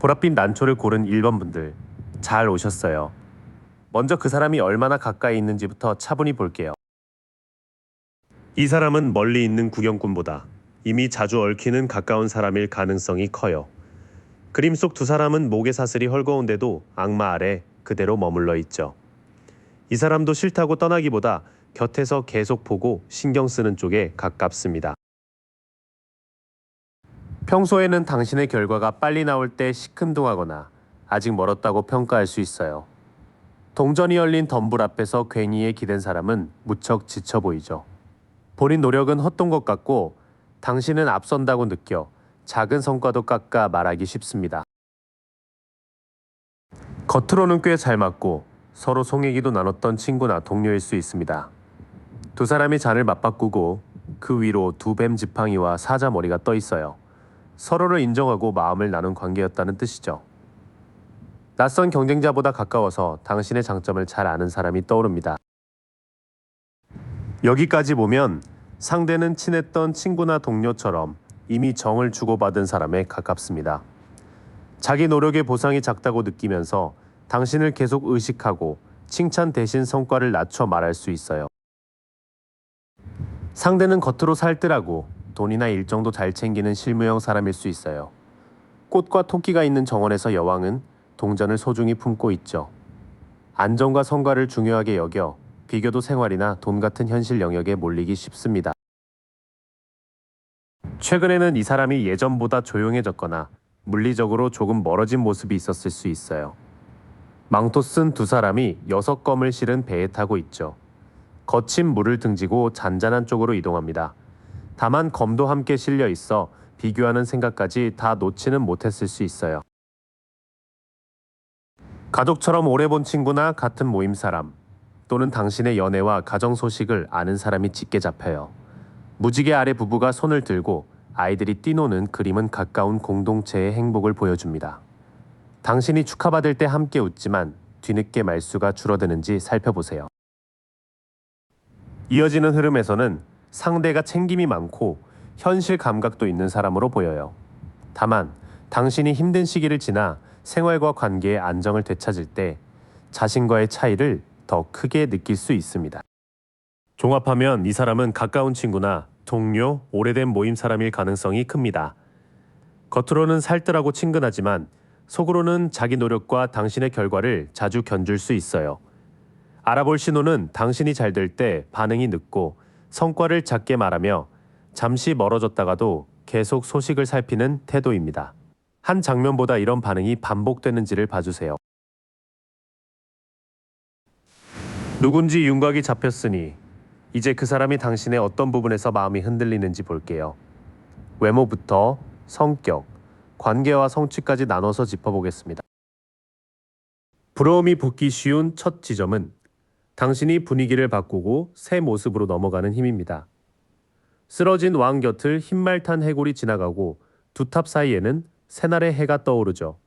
보랏빛 난초를 고른 1번 분들, 잘 오셨어요. 먼저 그 사람이 얼마나 가까이 있는지부터 차분히 볼게요. 이 사람은 멀리 있는 구경꾼보다 이미 자주 얽히는 가까운 사람일 가능성이 커요. 그림 속 두 사람은 목의 사슬이 헐거운데도 악마 아래 그대로 머물러 있죠. 이 사람도 싫다고 떠나기보다 곁에서 계속 보고 신경 쓰는 쪽에 가깝습니다. 평소에는 당신의 결과가 빨리 나올 때 시큰둥하거나 아직 멀었다고 평가할 수 있어요. 동전이 열린 덤불 앞에서 괜히에 기댄 사람은 무척 지쳐 보이죠. 본인 노력은 헛돈 것 같고 당신은 앞선다고 느껴 작은 성과도 깎아 말하기 쉽습니다. 겉으로는 꽤 잘 맞고 서로 송얘기도 나눴던 친구나 동료일 수 있습니다. 두 사람이 잔을 맞바꾸고 그 위로 두 뱀 지팡이와 사자 머리가 떠 있어요. 서로를 인정하고 마음을 나눈 관계였다는 뜻이죠. 낯선 경쟁자보다 가까워서 당신의 장점을 잘 아는 사람이 떠오릅니다. 여기까지 보면 상대는 친했던 친구나 동료처럼 이미 정을 주고받은 사람에 가깝습니다. 자기 노력의 보상이 작다고 느끼면서 당신을 계속 의식하고 칭찬 대신 성과를 낮춰 말할 수 있어요. 상대는 겉으로 살뜰하고 돈이나 일정도 잘 챙기는 실무형 사람일 수 있어요. 꽃과 토끼가 있는 정원에서 여왕은 동전을 소중히 품고 있죠. 안정과 성과를 중요하게 여겨 비교도 생활이나 돈 같은 현실 영역에 몰리기 쉽습니다. 최근에는 이 사람이 예전보다 조용해졌거나 물리적으로 조금 멀어진 모습이 있었을 수 있어요. 망토 쓴 두 사람이 6검을 실은 배에 타고 있죠. 거친 물을 등지고 잔잔한 쪽으로 이동합니다. 다만 검도 함께 실려 있어 비교하는 생각까지 다 놓지는 못했을 수 있어요. 가족처럼 오래 본 친구나 같은 모임 사람 또는 당신의 연애와 가정 소식을 아는 사람이 짙게 잡혀요. 무지개 아래 부부가 손을 들고 아이들이 뛰노는 그림은 가까운 공동체의 행복을 보여줍니다. 당신이 축하받을 때 함께 웃지만 뒤늦게 말수가 줄어드는지 살펴보세요. 이어지는 흐름에서는 상대가 챙김이 많고 현실 감각도 있는 사람으로 보여요. 다만 당신이 힘든 시기를 지나 생활과 관계의 안정을 되찾을 때 자신과의 차이를 더 크게 느낄 수 있습니다. 종합하면 이 사람은 가까운 친구나 동료, 오래된 모임 사람일 가능성이 큽니다. 겉으로는 살뜰하고 친근하지만 속으로는 자기 노력과 당신의 결과를 자주 견줄 수 있어요. 알아볼 신호는 당신이 잘 될 때 반응이 늦고 성과를 작게 말하며 잠시 멀어졌다가도 계속 소식을 살피는 태도입니다. 한 장면보다 이런 반응이 반복되는지를 봐주세요. 누군지 윤곽이 잡혔으니 이제 그 사람이 당신의 어떤 부분에서 마음이 흔들리는지 볼게요. 외모부터 성격, 관계와 성취까지 나눠서 짚어보겠습니다. 부러움이 붙기 쉬운 첫 지점은 당신이 분위기를 바꾸고 새 모습으로 넘어가는 힘입니다. 쓰러진 왕 곁을 흰말 탄 해골이 지나가고 두 탑 사이에는 새날의 해가 떠오르죠.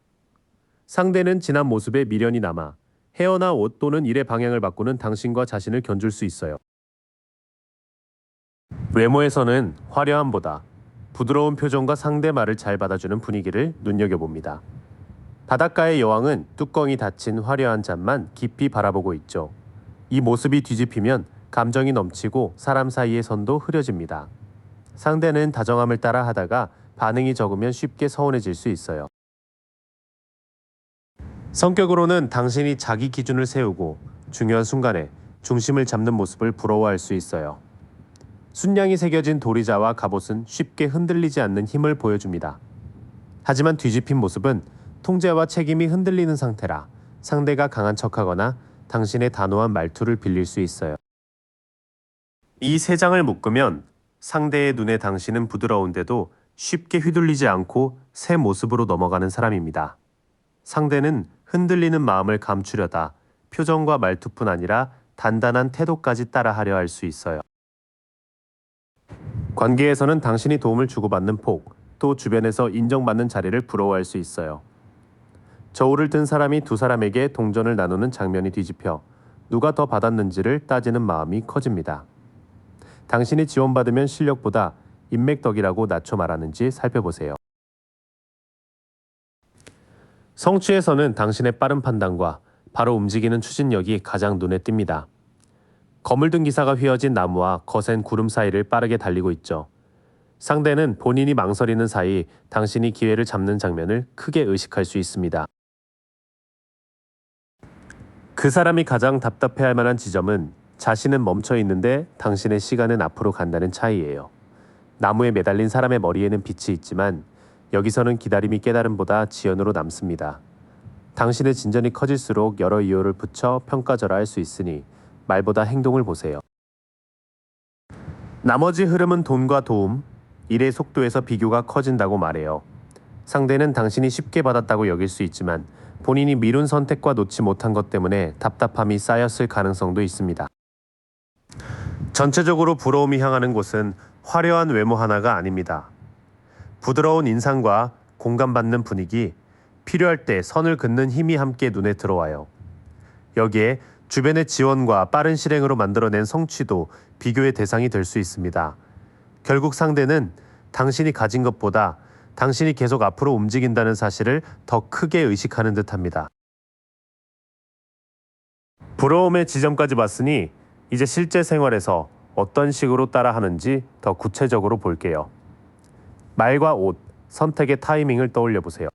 상대는 지난 모습에 미련이 남아 헤어나 옷 또는 일의 방향을 바꾸는 당신과 자신을 견줄 수 있어요. 외모에서는 화려함보다 부드러운 표정과 상대 말을 잘 받아주는 분위기를 눈여겨봅니다. 바닷가의 여왕은 뚜껑이 닫힌 화려한 잔만 깊이 바라보고 있죠. 이 모습이 뒤집히면 감정이 넘치고 사람 사이의 선도 흐려집니다. 상대는 다정함을 따라 하다가 반응이 적으면 쉽게 서운해질 수 있어요. 성격으로는 당신이 자기 기준을 세우고 중요한 순간에 중심을 잡는 모습을 부러워할 수 있어요. 순양이 새겨진 도리자와 갑옷은 쉽게 흔들리지 않는 힘을 보여줍니다. 하지만 뒤집힌 모습은 통제와 책임이 흔들리는 상태라 상대가 강한 척하거나 당신의 단호한 말투를 빌릴 수 있어요. 이 세 장을 묶으면 상대의 눈에 당신은 부드러운데도 쉽게 휘둘리지 않고 새 모습으로 넘어가는 사람입니다. 상대는 흔들리는 마음을 감추려다 표정과 말투뿐 아니라 단단한 태도까지 따라하려 할 수 있어요. 관계에서는 당신이 도움을 주고받는 폭, 또 주변에서 인정받는 자리를 부러워할 수 있어요. 저울을 든 사람이 두 사람에게 동전을 나누는 장면이 뒤집혀 누가 더 받았는지를 따지는 마음이 커집니다. 당신이 지원받으면 실력보다 인맥 덕이라고 낮춰 말하는지 살펴보세요. 성취에서는 당신의 빠른 판단과 바로 움직이는 추진력이 가장 눈에 띕니다. 검을 든 기사가 휘어진 나무와 거센 구름 사이를 빠르게 달리고 있죠. 상대는 본인이 망설이는 사이 당신이 기회를 잡는 장면을 크게 의식할 수 있습니다. 그 사람이 가장 답답해할 만한 지점은 자신은 멈춰 있는데 당신의 시간은 앞으로 간다는 차이예요. 나무에 매달린 사람의 머리에는 빛이 있지만 여기서는 기다림이 깨달음보다 지연으로 남습니다. 당신의 진전이 커질수록 여러 이유를 붙여 평가절하할 수 있으니 말보다 행동을 보세요. 나머지 흐름은 돈과 도움, 일의 속도에서 비교가 커진다고 말해요. 상대는 당신이 쉽게 받았다고 여길 수 있지만 본인이 미룬 선택과 놓지 못한 것 때문에 답답함이 쌓였을 가능성도 있습니다. 전체적으로 부러움이 향하는 곳은 화려한 외모 하나가 아닙니다. 부드러운 인상과 공감받는 분위기, 필요할 때 선을 긋는 힘이 함께 눈에 들어와요. 여기에 주변의 지원과 빠른 실행으로 만들어낸 성취도 비교의 대상이 될 수 있습니다. 결국 상대는 당신이 가진 것보다 당신이 계속 앞으로 움직인다는 사실을 더 크게 의식하는 듯합니다. 부러움의 지점까지 봤으니 이제 실제 생활에서 어떤 식으로 따라하는지 더 구체적으로 볼게요. 말과 옷, 선택의 타이밍을 떠올려 보세요.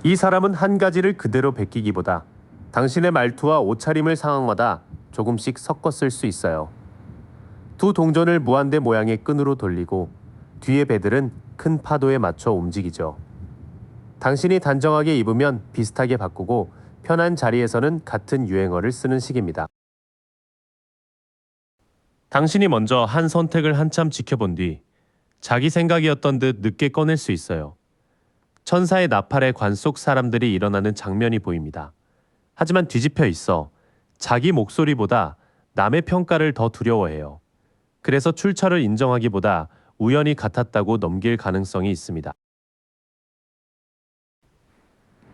이 사람은 한 가지를 그대로 베끼기보다 당신의 말투와 옷차림을 상황마다 조금씩 섞어 쓸 수 있어요. 두 동전을 무한대 모양의 끈으로 돌리고 뒤의 배들은 큰 파도에 맞춰 움직이죠. 당신이 단정하게 입으면 비슷하게 바꾸고 편한 자리에서는 같은 유행어를 쓰는 식입니다. 당신이 먼저 한 선택을 한참 지켜본 뒤 자기 생각이었던 듯 늦게 꺼낼 수 있어요. 천사의 나팔에 관 속 사람들이 일어나는 장면이 보입니다. 하지만 뒤집혀 있어 자기 목소리보다 남의 평가를 더 두려워해요. 그래서 출처를 인정하기보다 우연히 같았다고 넘길 가능성이 있습니다.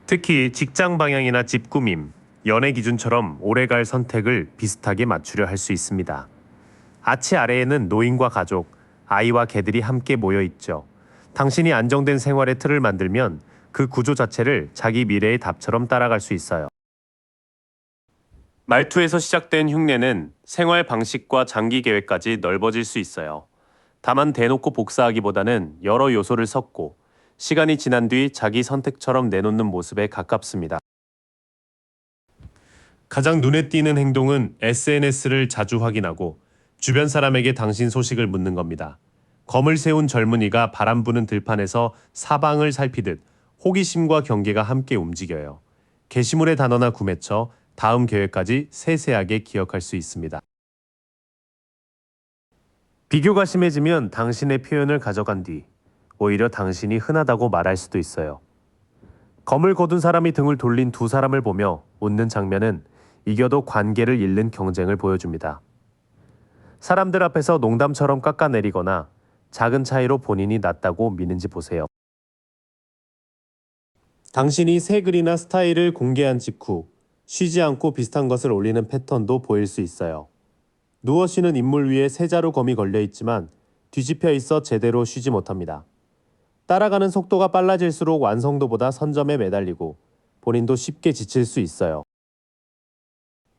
특히 직장 방향이나 집 꾸밈, 연애 기준처럼 오래갈 선택을 비슷하게 맞추려 할 수 있습니다. 아치 아래에는 노인과 가족, 아이와 개들이 함께 모여 있죠. 당신이 안정된 생활의 틀을 만들면 그 구조 자체를 자기 미래의 답처럼 따라갈 수 있어요. 말투에서 시작된 흉내는 생활 방식과 장기 계획까지 넓어질 수 있어요. 다만 대놓고 복사하기보다는 여러 요소를 섞고 시간이 지난 뒤 자기 선택처럼 내놓는 모습에 가깝습니다. 가장 눈에 띄는 행동은 SNS를 자주 확인하고 주변 사람에게 당신 소식을 묻는 겁니다. 검을 세운 젊은이가 바람 부는 들판에서 사방을 살피듯 호기심과 경계가 함께 움직여요. 게시물의 단어나 구매처, 다음 계획까지 세세하게 기억할 수 있습니다. 비교가 심해지면 당신의 표현을 가져간 뒤 오히려 당신이 흔하다고 말할 수도 있어요. 검을 거둔 사람이 등을 돌린 두 사람을 보며 웃는 장면은 이겨도 관계를 잃는 경쟁을 보여줍니다. 사람들 앞에서 농담처럼 깎아내리거나 작은 차이로 본인이 낫다고 미는지 보세요. 당신이 새 글이나 스타일을 공개한 직후 쉬지 않고 비슷한 것을 올리는 패턴도 보일 수 있어요. 누워 쉬는 인물 위에 세자루 검이 걸려 있지만 뒤집혀 있어 제대로 쉬지 못합니다. 따라가는 속도가 빨라질수록 완성도보다 선점에 매달리고 본인도 쉽게 지칠 수 있어요.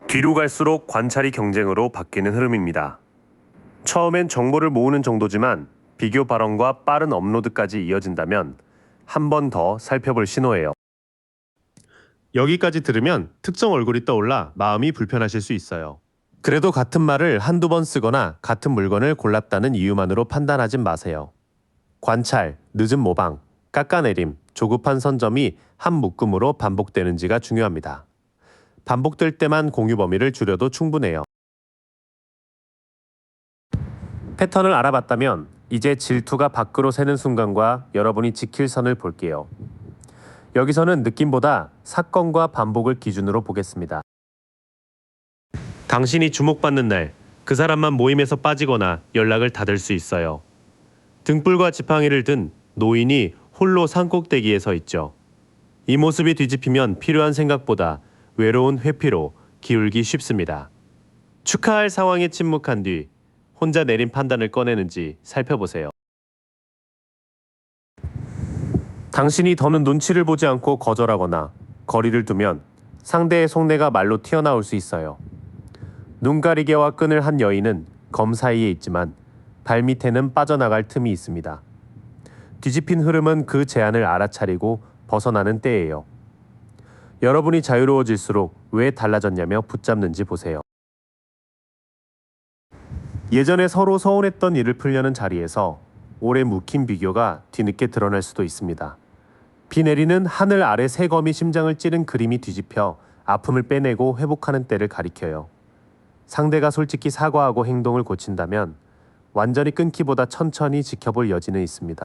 뒤로 갈수록 관찰이 경쟁으로 바뀌는 흐름입니다. 처음엔 정보를 모으는 정도지만 비교 발언과 빠른 업로드까지 이어진다면 한 번 더 살펴볼 신호예요. 여기까지 들으면 특정 얼굴이 떠올라 마음이 불편하실 수 있어요. 그래도 같은 말을 한두 번 쓰거나 같은 물건을 골랐다는 이유만으로 판단하진 마세요. 관찰, 늦은 모방, 깎아내림, 조급한 선점이 한 묶음으로 반복되는지가 중요합니다. 반복될 때만 공유 범위를 줄여도 충분해요. 패턴을 알아봤다면 이제 질투가 밖으로 새는 순간과 여러분이 지킬 선을 볼게요. 여기서는 느낌보다 사건과 반복을 기준으로 보겠습니다. 당신이 주목받는 날, 그 사람만 모임에서 빠지거나 연락을 닫을 수 있어요. 등불과 지팡이를 든 노인이 홀로 산꼭대기에 서 있죠. 이 모습이 뒤집히면 필요한 생각보다 외로운 회피로 기울기 쉽습니다. 축하할 상황에 침묵한 뒤 혼자 내린 판단을 꺼내는지 살펴보세요. 당신이 더는 눈치를 보지 않고 거절하거나 거리를 두면 상대의 속내가 말로 튀어나올 수 있어요. 눈가리개와 끈을 한 여인은 검 사이에 있지만 발밑에는 빠져나갈 틈이 있습니다. 뒤집힌 흐름은 그 제한을 알아차리고 벗어나는 때예요. 여러분이 자유로워질수록 왜 달라졌냐며 붙잡는지 보세요. 예전에 서로 서운했던 일을 풀려는 자리에서 오래 묵힌 비교가 뒤늦게 드러날 수도 있습니다. 비 내리는 하늘 아래 새 검이 심장을 찌른 그림이 뒤집혀 아픔을 빼내고 회복하는 때를 가리켜요. 상대가 솔직히 사과하고 행동을 고친다면 완전히 끊기보다 천천히 지켜볼 여지는 있습니다.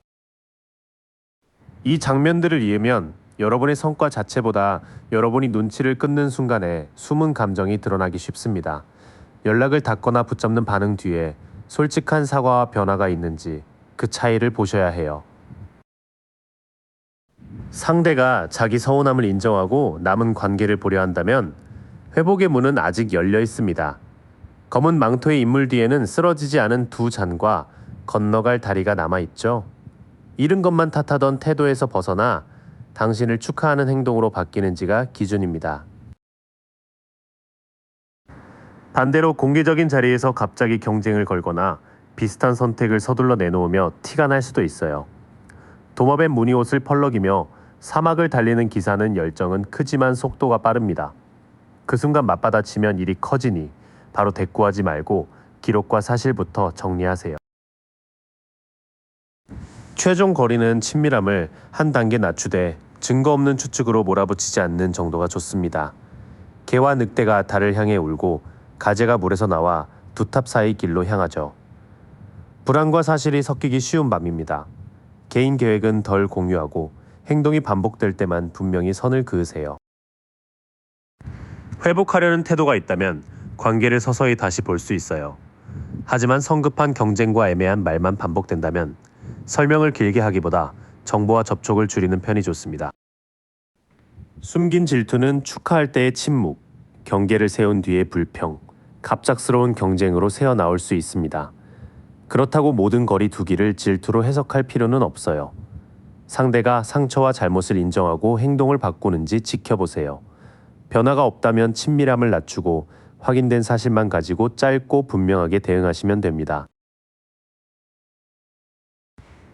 이 장면들을 이으면 여러분의 성과 자체보다 여러분이 눈치를 끊는 순간에 숨은 감정이 드러나기 쉽습니다. 연락을 닫거나 붙잡는 반응 뒤에 솔직한 사과와 변화가 있는지 그 차이를 보셔야 해요. 상대가 자기 서운함을 인정하고 남은 관계를 보려 한다면 회복의 문은 아직 열려 있습니다. 검은 망토의 인물 뒤에는 쓰러지지 않은 두 잔과 건너갈 다리가 남아있죠. 잃은 것만 탓하던 태도에서 벗어나 당신을 축하하는 행동으로 바뀌는지가 기준입니다. 반대로 공개적인 자리에서 갑자기 경쟁을 걸거나 비슷한 선택을 서둘러 내놓으며 티가 날 수도 있어요. 도마뱀 무늬 옷을 펄럭이며 사막을 달리는 기사는 열정은 크지만 속도가 빠릅니다. 그 순간 맞받아치면 일이 커지니 바로 대꾸하지 말고 기록과 사실부터 정리하세요. 최종 거리는 친밀함을 한 단계 낮추되 증거 없는 추측으로 몰아붙이지 않는 정도가 좋습니다. 개와 늑대가 달을 향해 울고 가재가 물에서 나와 두 탑 사이 길로 향하죠. 불안과 사실이 섞이기 쉬운 밤입니다. 개인 계획은 덜 공유하고 행동이 반복될 때만 분명히 선을 그으세요. 회복하려는 태도가 있다면 관계를 서서히 다시 볼 수 있어요. 하지만 성급한 경쟁과 애매한 말만 반복된다면 설명을 길게 하기보다 정보와 접촉을 줄이는 편이 좋습니다. 숨긴 질투는 축하할 때의 침묵, 경계를 세운 뒤의 불평, 갑작스러운 경쟁으로 새어나올 수 있습니다. 그렇다고 모든 거리 두기를 질투로 해석할 필요는 없어요. 상대가 상처와 잘못을 인정하고 행동을 바꾸는지 지켜보세요. 변화가 없다면 친밀함을 낮추고 확인된 사실만 가지고 짧고 분명하게 대응하시면 됩니다.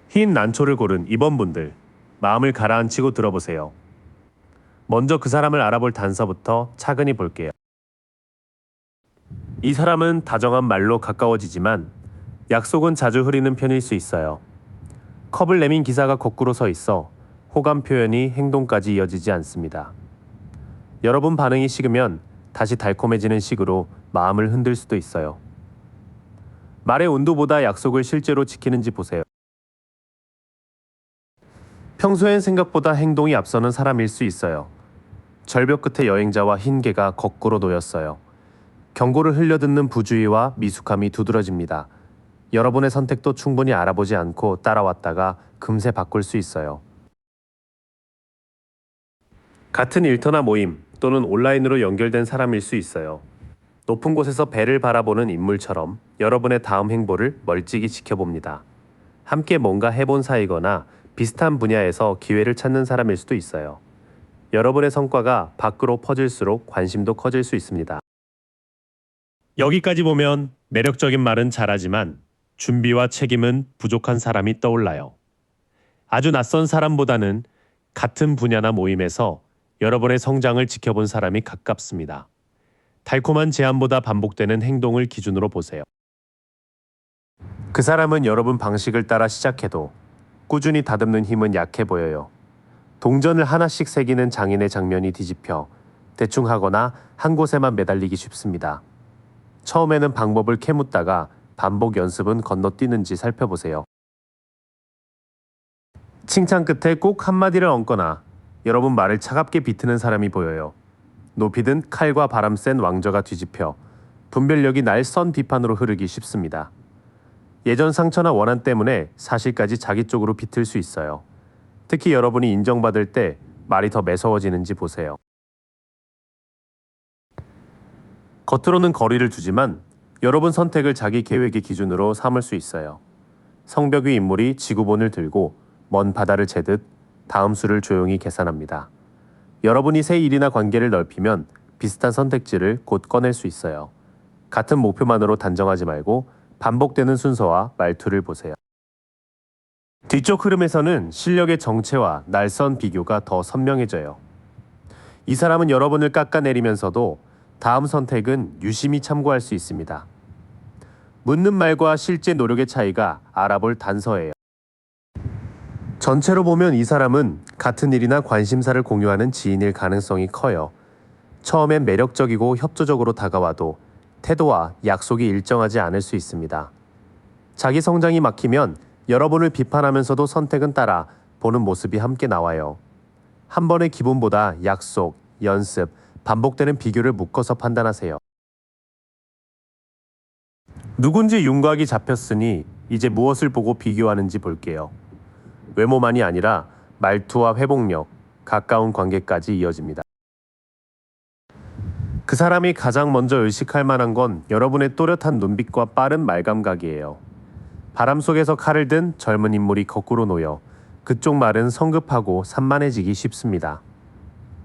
흰 난초를 고른 2번 분들, 마음을 가라앉히고 들어보세요. 먼저 그 사람을 알아볼 단서부터 차근히 볼게요. 이 사람은 다정한 말로 가까워지지만 약속은 자주 흐리는 편일 수 있어요. 컵을 내민 기사가 거꾸로 서 있어 호감 표현이 행동까지 이어지지 않습니다. 여러분 반응이 식으면 다시 달콤해지는 식으로 마음을 흔들 수도 있어요. 말의 온도보다 약속을 실제로 지키는지 보세요. 평소엔 생각보다 행동이 앞서는 사람일 수 있어요. 절벽 끝에 여행자와 흰 개가 거꾸로 놓였어요. 경고를 흘려듣는 부주의와 미숙함이 두드러집니다. 여러분의 선택도 충분히 알아보지 않고 따라왔다가 금세 바꿀 수 있어요. 같은 일터나 모임 또는 온라인으로 연결된 사람일 수 있어요. 높은 곳에서 배를 바라보는 인물처럼 여러분의 다음 행보를 멀찍이 지켜봅니다. 함께 뭔가 해본 사이거나 비슷한 분야에서 기회를 찾는 사람일 수도 있어요. 여러분의 성과가 밖으로 퍼질수록 관심도 커질 수 있습니다. 여기까지 보면 매력적인 말은 잘하지만 준비와 책임은 부족한 사람이 떠올라요. 아주 낯선 사람보다는 같은 분야나 모임에서 여러분의 성장을 지켜본 사람이 가깝습니다. 달콤한 제안보다 반복되는 행동을 기준으로 보세요. 그 사람은 여러분 방식을 따라 시작해도 꾸준히 다듬는 힘은 약해 보여요. 동전을 하나씩 새기는 장인의 장면이 뒤집혀 대충 하거나 한 곳에만 매달리기 쉽습니다. 처음에는 방법을 캐묻다가 반복 연습은 건너뛰는지 살펴보세요. 칭찬 끝에 꼭 한마디를 얹거나 여러분 말을 차갑게 비트는 사람이 보여요. 높이 든 칼과 바람 센 왕저가 뒤집혀 분별력이 날선 비판으로 흐르기 쉽습니다. 예전 상처나 원한 때문에 사실까지 자기 쪽으로 비틀 수 있어요. 특히 여러분이 인정받을 때 말이 더 매서워지는지 보세요. 겉으로는 거리를 두지만 여러분 선택을 자기 계획의 기준으로 삼을 수 있어요. 성벽 위 인물이 지구본을 들고 먼 바다를 재듯 여러분의 행동을 지켜보세요. 여러분의 행동은 여러분의 가치관과 관계에 영향을 주기 때문에 여러분의 선택은 그들의 가치관과 관계에 따라 달라질 수 있어요. 다음 수를 조용히 계산합니다. 여러분이 새 일이나 관계를 넓히면 비슷한 선택지를 곧 꺼낼 수 있어요. 같은 목표만으로 단정하지 말고 반복되는 순서와 말투를 보세요. 뒤쪽 흐름에서는 실력의 정체와 날선 비교가 더 선명해져요. 이 사람은 여러분을 깎아내리면서도 다음 선택은 유심히 참고할 수 있습니다. 묻는 말과 실제 노력의 차이가 알아볼 단서예요. 전체로 보면 이 사람은 같은 일이나 관심사를 공유하는 지인일 가능성이 커요. 처음엔 매력적이고 협조적으로 다가와도 태도와 약속이 일정하지 않을 수 있습니다. 자기 성장이 막히면 여러분을 비판하면서도 선택은 따라 보는 모습이 함께 나와요. 한 번의 기본보다 약속, 연습, 반복되는 비교를 묶어서 판단하세요. 누군지 윤곽이 잡혔으니 이제 무엇을 보고 비교하는지 볼게요. 외모만이 아니라 말투와 회복력, 가까운 관계까지 이어집니다. 그 사람이 가장 먼저 의식할 만한 건 여러분의 또렷한 눈빛과 빠른 말감각이에요. 바람 속에서 칼을 든 젊은 인물이 거꾸로 놓여 그쪽 말은 성급하고 산만해지기 쉽습니다.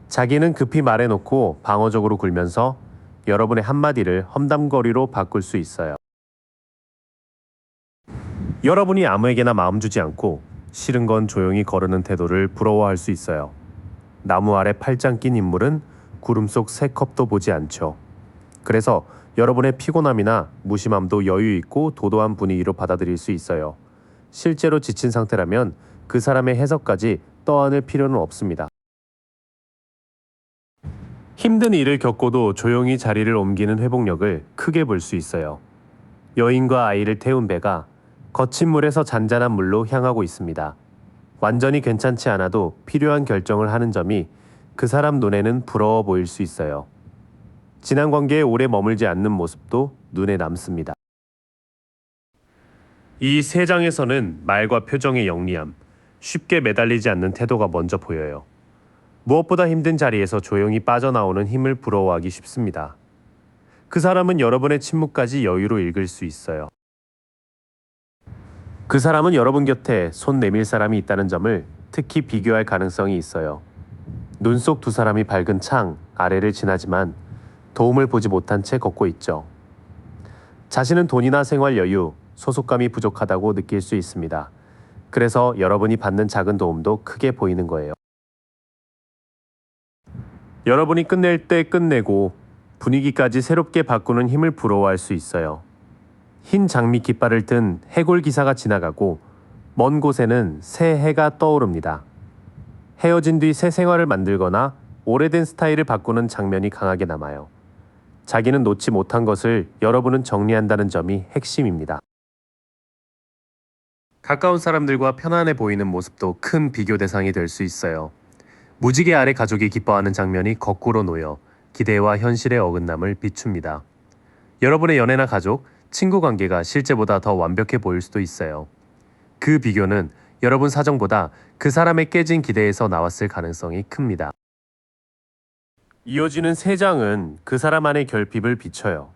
자기는 급히 말해놓고 방어적으로 굴면서 여러분의 한마디를 험담거리로 바꿀 수 있어요. 여러분이 아무에게나 마음 주지 않고 싫은 건 조용히 거르는 태도를 부러워할 수 있어요. 나무 아래 팔짱 낀 인물은 구름 속 새 컵도 보지 않죠. 그래서 여러분의 피곤함이나 무심함도 여유 있고 도도한 분위기로 받아들일 수 있어요. 실제로 지친 상태라면 그 사람의 해석까지 떠안을 필요는 없습니다. 힘든 일을 겪고도 조용히 자리를 옮기는 회복력을 크게 볼 수 있어요. 여인과 아이를 태운 배가 거친 물에서 잔잔한 물로 향하고 있습니다. 완전히 괜찮지 않아도 필요한 결정을 하는 점이 그 사람 눈에는 부러워 보일 수 있어요. 지난 관계에 오래 머물지 않는 모습도 눈에 남습니다. 이 세 장에서는 말과 표정의 영리함, 쉽게 매달리지 않는 태도가 먼저 보여요. 무엇보다 힘든 자리에서 조용히 빠져나오는 힘을 부러워하기 쉽습니다. 그 사람은 여러분의 침묵까지 여유로 읽을 수 있어요. 그 사람은 여러분 곁에 손 내밀 사람이 있다는 점을 특히 비교할 가능성이 있어요. 눈 속 두 사람이 밝은 창 아래를 지나지만 도움을 보지 못한 채 걷고 있죠. 자신은 돈이나 생활 여유, 소속감이 부족하다고 느낄 수 있습니다. 그래서 여러분이 받는 작은 도움도 크게 보이는 거예요. 여러분이 끝낼 때 끝내고 분위기까지 새롭게 바꾸는 힘을 부러워할 수 있어요. 흰 장미 깃발을 든 해골 기사가 지나가고 먼 곳에는 새 해가 떠오릅니다. 헤어진 뒤 새 생활을 만들거나 오래된 스타일을 바꾸는 장면이 강하게 남아요. 자기는 놓지 못한 것을 여러분은 정리한다는 점이 핵심입니다. 가까운 사람들과 편안해 보이는 모습도 큰 비교 대상이 될 수 있어요. 무지개 아래 가족이 기뻐하는 장면이 거꾸로 놓여 기대와 현실의 어긋남을 비춥니다. 여러분의 연애나 가족, 친구 관계가 실제보다 더 완벽해 보일 수도 있어요. 그 비교는 여러분 사정보다 그 사람의 깨진 기대에서 나왔을 가능성이 큽니다. 이어지는 세 장은 그 사람 안의 결핍을 비춰요.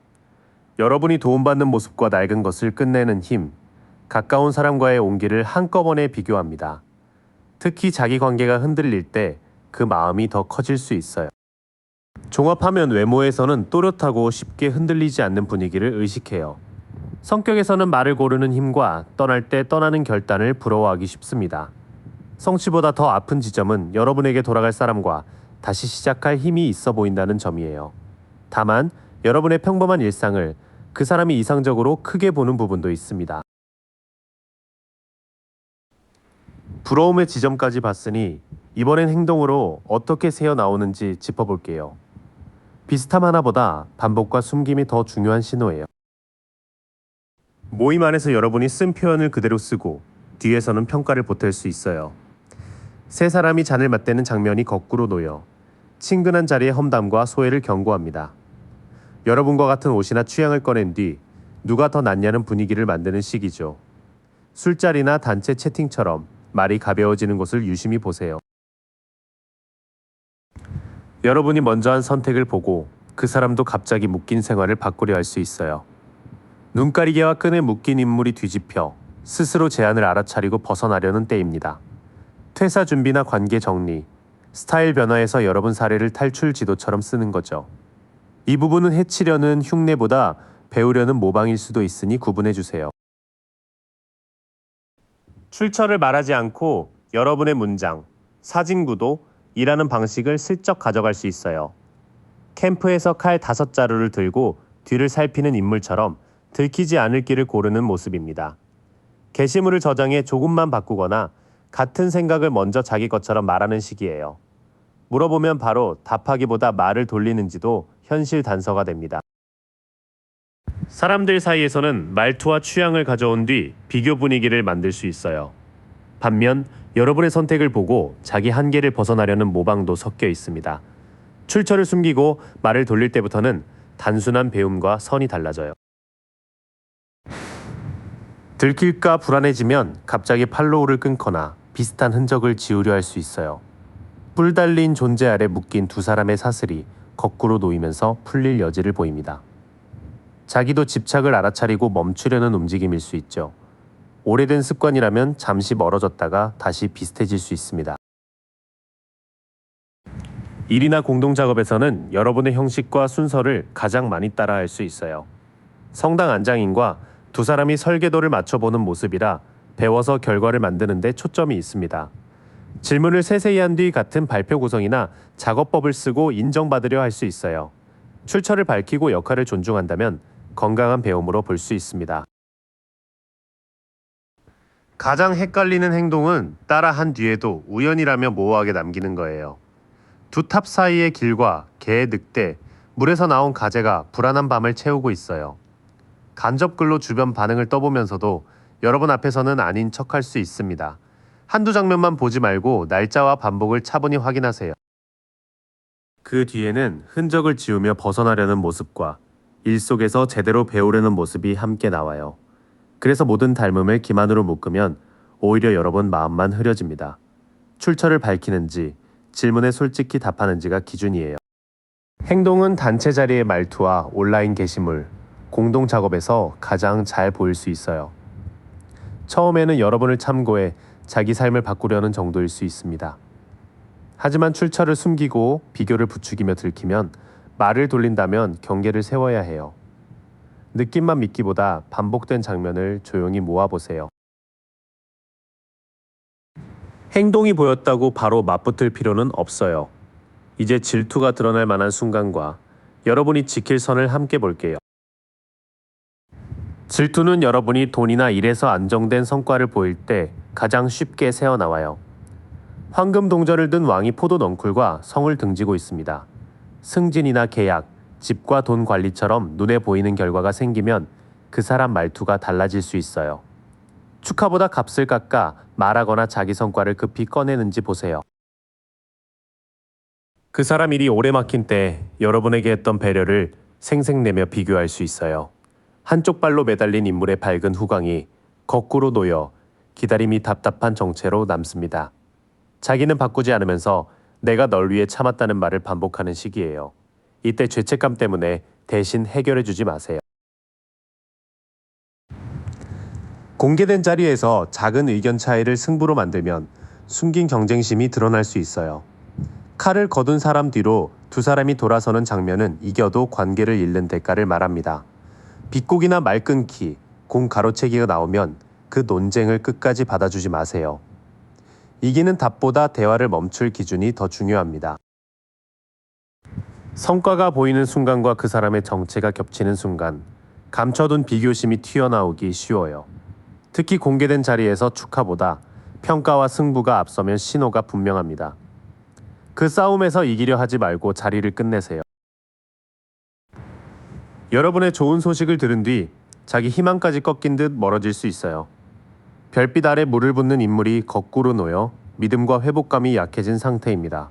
여러분이 도움받는 모습과 낡은 것을 끝내는 힘, 가까운 사람과의 온기를 한꺼번에 비교합니다. 특히 자기 관계가 흔들릴 때 그 마음이 더 커질 수 있어요. 종합하면 외모에서는 또렷하고 쉽게 흔들리지 않는 분위기를 의식해요. 성격에서는 말을 고르는 힘과 떠날 때 떠나는 결단을 부러워하기 쉽습니다. 성취보다 더 아픈 지점은 여러분에게 돌아갈 사람과 다시 시작할 힘이 있어 보인다는 점이에요. 다만 여러분의 평범한 일상을 그 사람이 이상적으로 크게 보는 부분도 있습니다. 부러움의 지점까지 봤으니 이번엔 행동으로 어떻게 새어나오는지 짚어볼게요. 비슷함 하나보다 반복과 숨김이 더 중요한 신호예요. 모임 안에서 여러분이 쓴 표현을 그대로 쓰고 뒤에서는 평가를 보탤 수 있어요. 세 사람이 잔을 맞대는 장면이 거꾸로 놓여 친근한 자리의 험담과 소외를 경고합니다. 여러분과 같은 옷이나 취향을 꺼낸 뒤 누가 더 낫냐는 분위기를 만드는 시기죠. 술자리나 단체 채팅처럼 말이 가벼워지는 곳을 유심히 보세요. 여러분이 먼저 한 선택을 보고 그 사람도 갑자기 묶인 생활을 바꾸려 할 수 있어요. 눈가리개와 끈에 묶인 인물이 뒤집혀 스스로 제안을 알아차리고 벗어나려는 때입니다. 퇴사 준비나 관계 정리, 스타일 변화에서 여러분 사례를 탈출 지도처럼 쓰는 거죠. 이 부분은 해치려는 흉내보다 배우려는 모방일 수도 있으니 구분해 주세요. 출처를 말하지 않고 여러분의 문장, 사진 구도, 일하는 방식을 슬쩍 가져갈 수 있어요. 캠프에서 칼 5자루를 들고 뒤를 살피는 인물처럼 들키지 않을 길을 고르는 모습입니다. 게시물을 저장해 조금만 바꾸거나 같은 생각을 먼저 자기 것처럼 말하는 식이에요. 물어보면 바로 답하기보다 말을 돌리는지도 현실 단서가 됩니다. 사람들 사이에서는 말투와 취향을 가져온 뒤 비교 분위기를 만들 수 있어요. 반면 여러분의 선택을 보고 자기 한계를 벗어나려는 모방도 섞여 있습니다. 출처를 숨기고 말을 돌릴 때부터는 단순한 배움과 선이 달라져요. 들킬까 불안해지면 갑자기 팔로우를 끊거나 비슷한 흔적을 지우려 할 수 있어요. 뿔 달린 존재 아래 묶인 두 사람의 사슬이 거꾸로 놓이면서 풀릴 여지를 보입니다. 자기도 집착을 알아차리고 멈추려는 움직임일 수 있죠. 오래된 습관이라면 잠시 멀어졌다가 다시 비슷해질 수 있습니다. 일이나 공동작업에서는 여러분의 형식과 순서를 가장 많이 따라할 수 있어요. 성당 안장인과 두 사람이 설계도를 맞춰보는 모습이라 배워서 결과를 만드는 데 초점이 있습니다. 질문을 세세히 한 뒤 같은 발표 구성이나 작업법을 쓰고 인정받으려 할 수 있어요. 출처를 밝히고 역할을 존중한다면 건강한 배움으로 볼 수 있습니다. 가장 헷갈리는 행동은 따라 한 뒤에도 우연이라며 모호하게 남기는 거예요. 두 탑 사이의 길과 개, 늑대, 물에서 나온 가재가 불안한 밤을 채우고 있어요. 간접글로 주변 반응을 떠보면서도 여러분 앞에서는 아닌 척할 수 있습니다. 한두 장면만 보지 말고 날짜와 반복을 차분히 확인하세요. 그 뒤에는 흔적을 지우며 벗어나려는 모습과 일 속에서 제대로 배우려는 모습이 함께 나와요. 그래서 모든 닮음을 기만으로 묶으면 오히려 여러분 마음만 흐려집니다. 출처를 밝히는지, 질문에 솔직히 답하는지가 기준이에요. 행동은 단체 자리의 말투와 온라인 게시물, 공동 작업에서 가장 잘 보일 수 있어요. 처음에는 여러분을 참고해 자기 삶을 바꾸려는 정도일 수 있습니다. 하지만 출처를 숨기고 비교를 부추기며 들키면 말을 돌린다면 경계를 세워야 해요. 느낌만 믿기보다 반복된 장면을 조용히 모아보세요. 행동이 보였다고 바로 맞붙을 필요는 없어요. 이제 질투가 드러날 만한 순간과 여러분이 지킬 선을 함께 볼게요. 질투는 여러분이 돈이나 일에서 안정된 성과를 보일 때 가장 쉽게 새어나와요. 황금 동전을 든 왕이 포도 넝쿨과 성을 등지고 있습니다. 승진이나 계약, 집과 돈 관리처럼 눈에 보이는 결과가 생기면 그 사람 말투가 달라질 수 있어요. 축하보다 값을 깎아 말하거나 자기 성과를 급히 꺼내는지 보세요. 그 사람 일이 오래 막힌 때 여러분에게 했던 배려를 생색내며 비교할 수 있어요. 한쪽 발로 매달린 인물의 밝은 후광이 거꾸로 놓여 기다림이 답답한 정체로 남습니다. 자기는 바꾸지 않으면서 내가 널 위해 참았다는 말을 반복하는 시기예요. 이때 죄책감 때문에 대신 해결해주지 마세요. 공개된 자리에서 작은 의견 차이를 승부로 만들면 숨긴 경쟁심이 드러날 수 있어요. 칼을 거둔 사람 뒤로 두 사람이 돌아서는 장면은 이겨도 관계를 잃는 대가를 말합니다. 빗고기나 말 끊기, 공 가로채기가 나오면 그 논쟁을 끝까지 받아주지 마세요. 이기는 답보다 대화를 멈출 기준이 더 중요합니다. 성과가 보이는 순간과 그 사람의 정체가 겹치는 순간, 감춰둔 비교심이 튀어나오기 쉬워요. 특히 공개된 자리에서 축하보다 평가와 승부가 앞서면 신호가 분명합니다. 그 싸움에서 이기려 하지 말고 자리를 끝내세요. 여러분의 좋은 소식을 들은 뒤 자기 희망까지 꺾인 듯 멀어질 수 있어요. 별빛 아래 물을 붓는 인물이 거꾸로 놓여 믿음과 회복감이 약해진 상태입니다.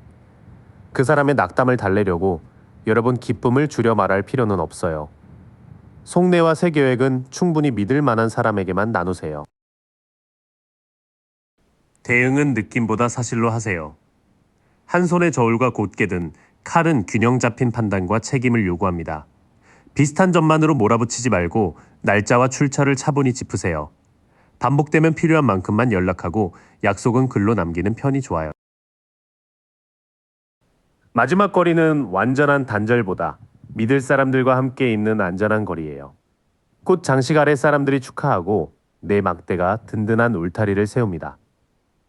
그 사람의 낙담을 달래려고 여러분 기쁨을 줄여 말할 필요는 없어요. 속내와 새 계획은 충분히 믿을 만한 사람에게만 나누세요. 대응은 느낌보다 사실로 하세요. 한 손의 저울과 곧게 든 칼은 균형 잡힌 판단과 책임을 요구합니다. 비슷한 점만으로 몰아붙이지 말고 날짜와 출처를 차분히 짚으세요. 반복되면 필요한 만큼만 연락하고 약속은 글로 남기는 편이 좋아요. 마지막 거리는 완전한 단절보다 믿을 사람들과 함께 있는 안전한 거리예요. 꽃 장식 아래 사람들이 축하하고 내 막대가 든든한 울타리를 세웁니다.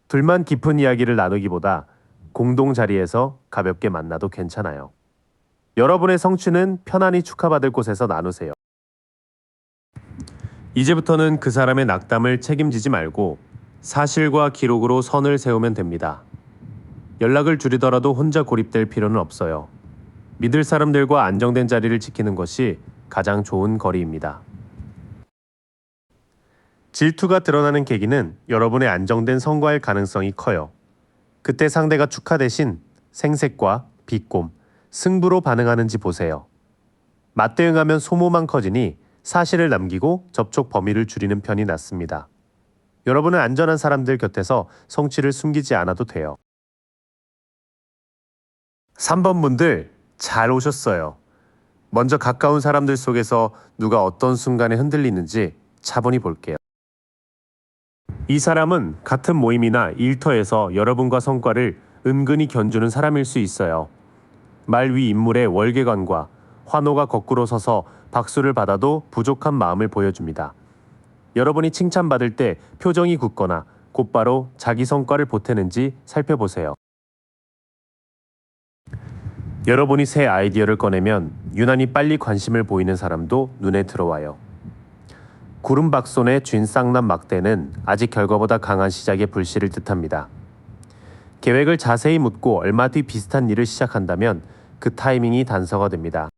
둘만 깊은 이야기를 나누기보다 공동 자리에서 가볍게 만나도 괜찮아요. 여러분의 성취는 편안히 축하받을 곳에서 나누세요. 이제부터는 그 사람의 낙담을 책임지지 말고 사실과 기록으로 선을 세우면 됩니다. 연락을 줄이더라도 혼자 고립될 필요는 없어요. 믿을 사람들과 안정된 자리를 지키는 것이 가장 좋은 거리입니다. 질투가 드러나는 계기는 여러분의 안정된 성과일 가능성이 커요. 그때 상대가 축하 대신 생색과 비꼼, 승부로 반응하는지 보세요. 맞대응하면 소모만 커지니 사실을 남기고 접촉 범위를 줄이는 편이 낫습니다. 여러분은 안전한 사람들 곁에서 성취를 숨기지 않아도 돼요. 3번 분들 잘 오셨어요. 먼저 가까운 사람들 속에서 누가 어떤 순간에 흔들리는지 차분히 볼게요. 이 사람은 같은 모임이나 일터에서 여러분과 성과를 은근히 견주는 사람일 수 있어요. 말 위 인물의 월계관과 환호가 거꾸로 서서 박수를 받아도 부족한 마음을 보여줍니다. 여러분이 칭찬받을 때 표정이 굳거나 곧바로 자기 성과를 보태는지 살펴보세요. 여러분이 새 아이디어를 꺼내면 유난히 빨리 관심을 보이는 사람도 눈에 들어와요. 구름박손의 쥔 쌍남 막대는 아직 결과보다 강한 시작의 불씨를 뜻합니다. 계획을 자세히 묻고 얼마 뒤 비슷한 일을 시작한다면 그 타이밍이 단서가 됩니다.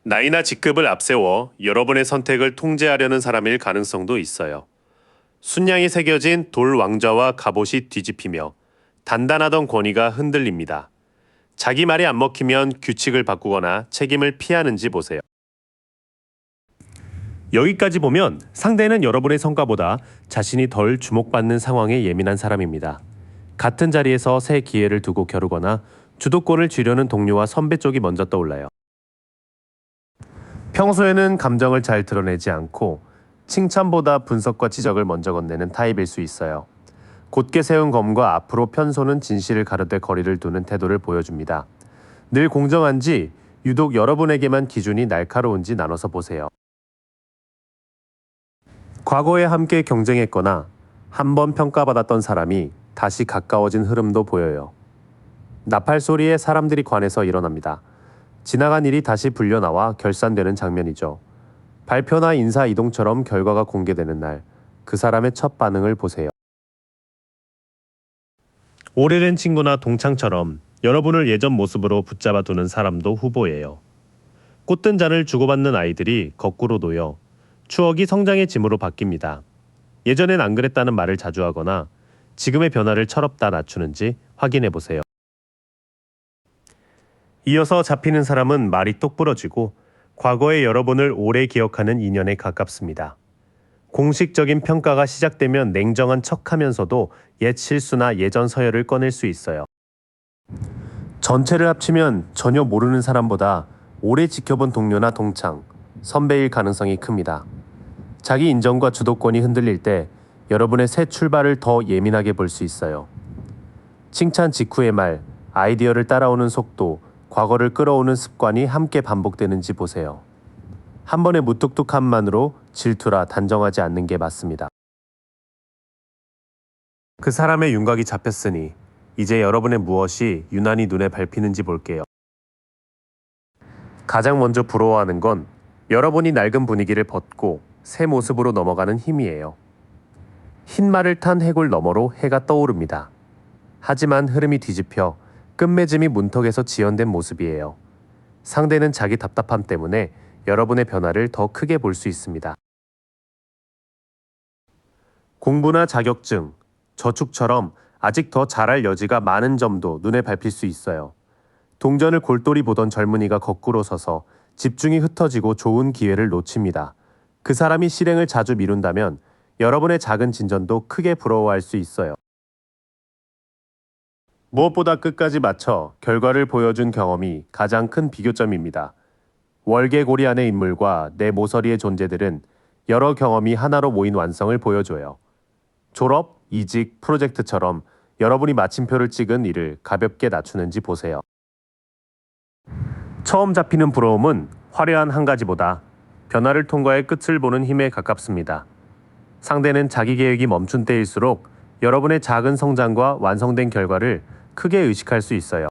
나이나 직급을 앞세워 여러분의 선택을 통제하려는 사람일 가능성도 있어요. 순양이 새겨진 돌 왕좌와 갑옷이 뒤집히며 단단하던 권위가 흔들립니다. 자기 말이 안 먹히면 규칙을 바꾸거나 책임을 피하는지 보세요. 여기까지 보면 상대는 여러분의 성과보다 자신이 덜 주목받는 상황에 예민한 사람입니다. 같은 자리에서 새 기회를 두고 겨루거나 주도권을 쥐려는 동료와 선배 쪽이 먼저 떠올라요. 평소에는 감정을 잘 드러내지 않고 칭찬보다 분석과 지적을 먼저 건네는 타입일 수 있어요. 곧게 세운 검과 앞으로 편소는 진실을 가르되 거리를 두는 태도를 보여줍니다. 늘 공정한지 유독 여러분에게만 기준이 날카로운지 나눠서 보세요. 과거에 함께 경쟁했거나 한 번 평가받았던 사람이 다시 가까워진 흐름도 보여요. 나팔 소리에 사람들이 관해서 일어납니다. 지나간 일이 다시 불려나와 결산되는 장면이죠. 발표나 인사 이동처럼 결과가 공개되는 날, 그 사람의 첫 반응을 보세요. 오래된 친구나 동창처럼 여러분을 예전 모습으로 붙잡아 두는 사람도 후보예요. 꽃든 잔을 주고받는 아이들이 거꾸로 놓여 추억이 성장의 짐으로 바뀝니다. 예전엔 안 그랬다는 말을 자주 하거나 지금의 변화를 철없다 낮추는지 확인해 보세요. 이어서 잡히는 사람은 말이 똑 부러지고 과거의 여러분을 오래 기억하는 인연에 가깝습니다. 공식적인 평가가 시작되면 냉정한 척하면서도 옛 실수나 예전 서열을 꺼낼 수 있어요. 전체를 합치면 전혀 모르는 사람보다 오래 지켜본 동료나 동창, 선배일 가능성이 큽니다. 자기 인정과 주도권이 흔들릴 때 여러분의 새 출발을 더 예민하게 볼 수 있어요. 칭찬 직후의 말, 아이디어를 따라오는 속도, 과거를 끌어오는 습관이 함께 반복되는지 보세요. 한 번의 무뚝뚝함만으로 질투라 단정하지 않는 게 맞습니다. 그 사람의 윤곽이 잡혔으니 이제 여러분의 무엇이 유난히 눈에 밟히는지 볼게요. 가장 먼저 부러워하는 건 여러분이 낡은 분위기를 벗고 새 모습으로 넘어가는 힘이에요. 흰 말을 탄 해골 너머로 해가 떠오릅니다. 하지만 흐름이 뒤집혀 끝맺음이 문턱에서 지연된 모습이에요. 상대는 자기 답답함 때문에 여러분의 변화를 더 크게 볼 수 있습니다. 공부나 자격증, 저축처럼 아직 더 잘할 여지가 많은 점도 눈에 밟힐 수 있어요. 동전을 골똘히 보던 젊은이가 거꾸로 서서 집중이 흩어지고 좋은 기회를 놓칩니다. 그 사람이 실행을 자주 미룬다면 여러분의 작은 진전도 크게 부러워할 수 있어요. 무엇보다 끝까지 맞춰 결과를 보여준 경험이 가장 큰 비교점입니다. 월계고리 안의 인물과 내 모서리의 존재들은 여러 경험이 하나로 모인 완성을 보여줘요. 졸업, 이직, 프로젝트처럼 여러분이 마침표를 찍은 일을 가볍게 낮추는지 보세요. 처음 잡히는 부러움은 화려한 한 가지보다 변화를 통과해 끝을 보는 힘에 가깝습니다. 상대는 자기 계획이 멈춘 때일수록 여러분의 작은 성장과 완성된 결과를 크게 의식할 수 있어요.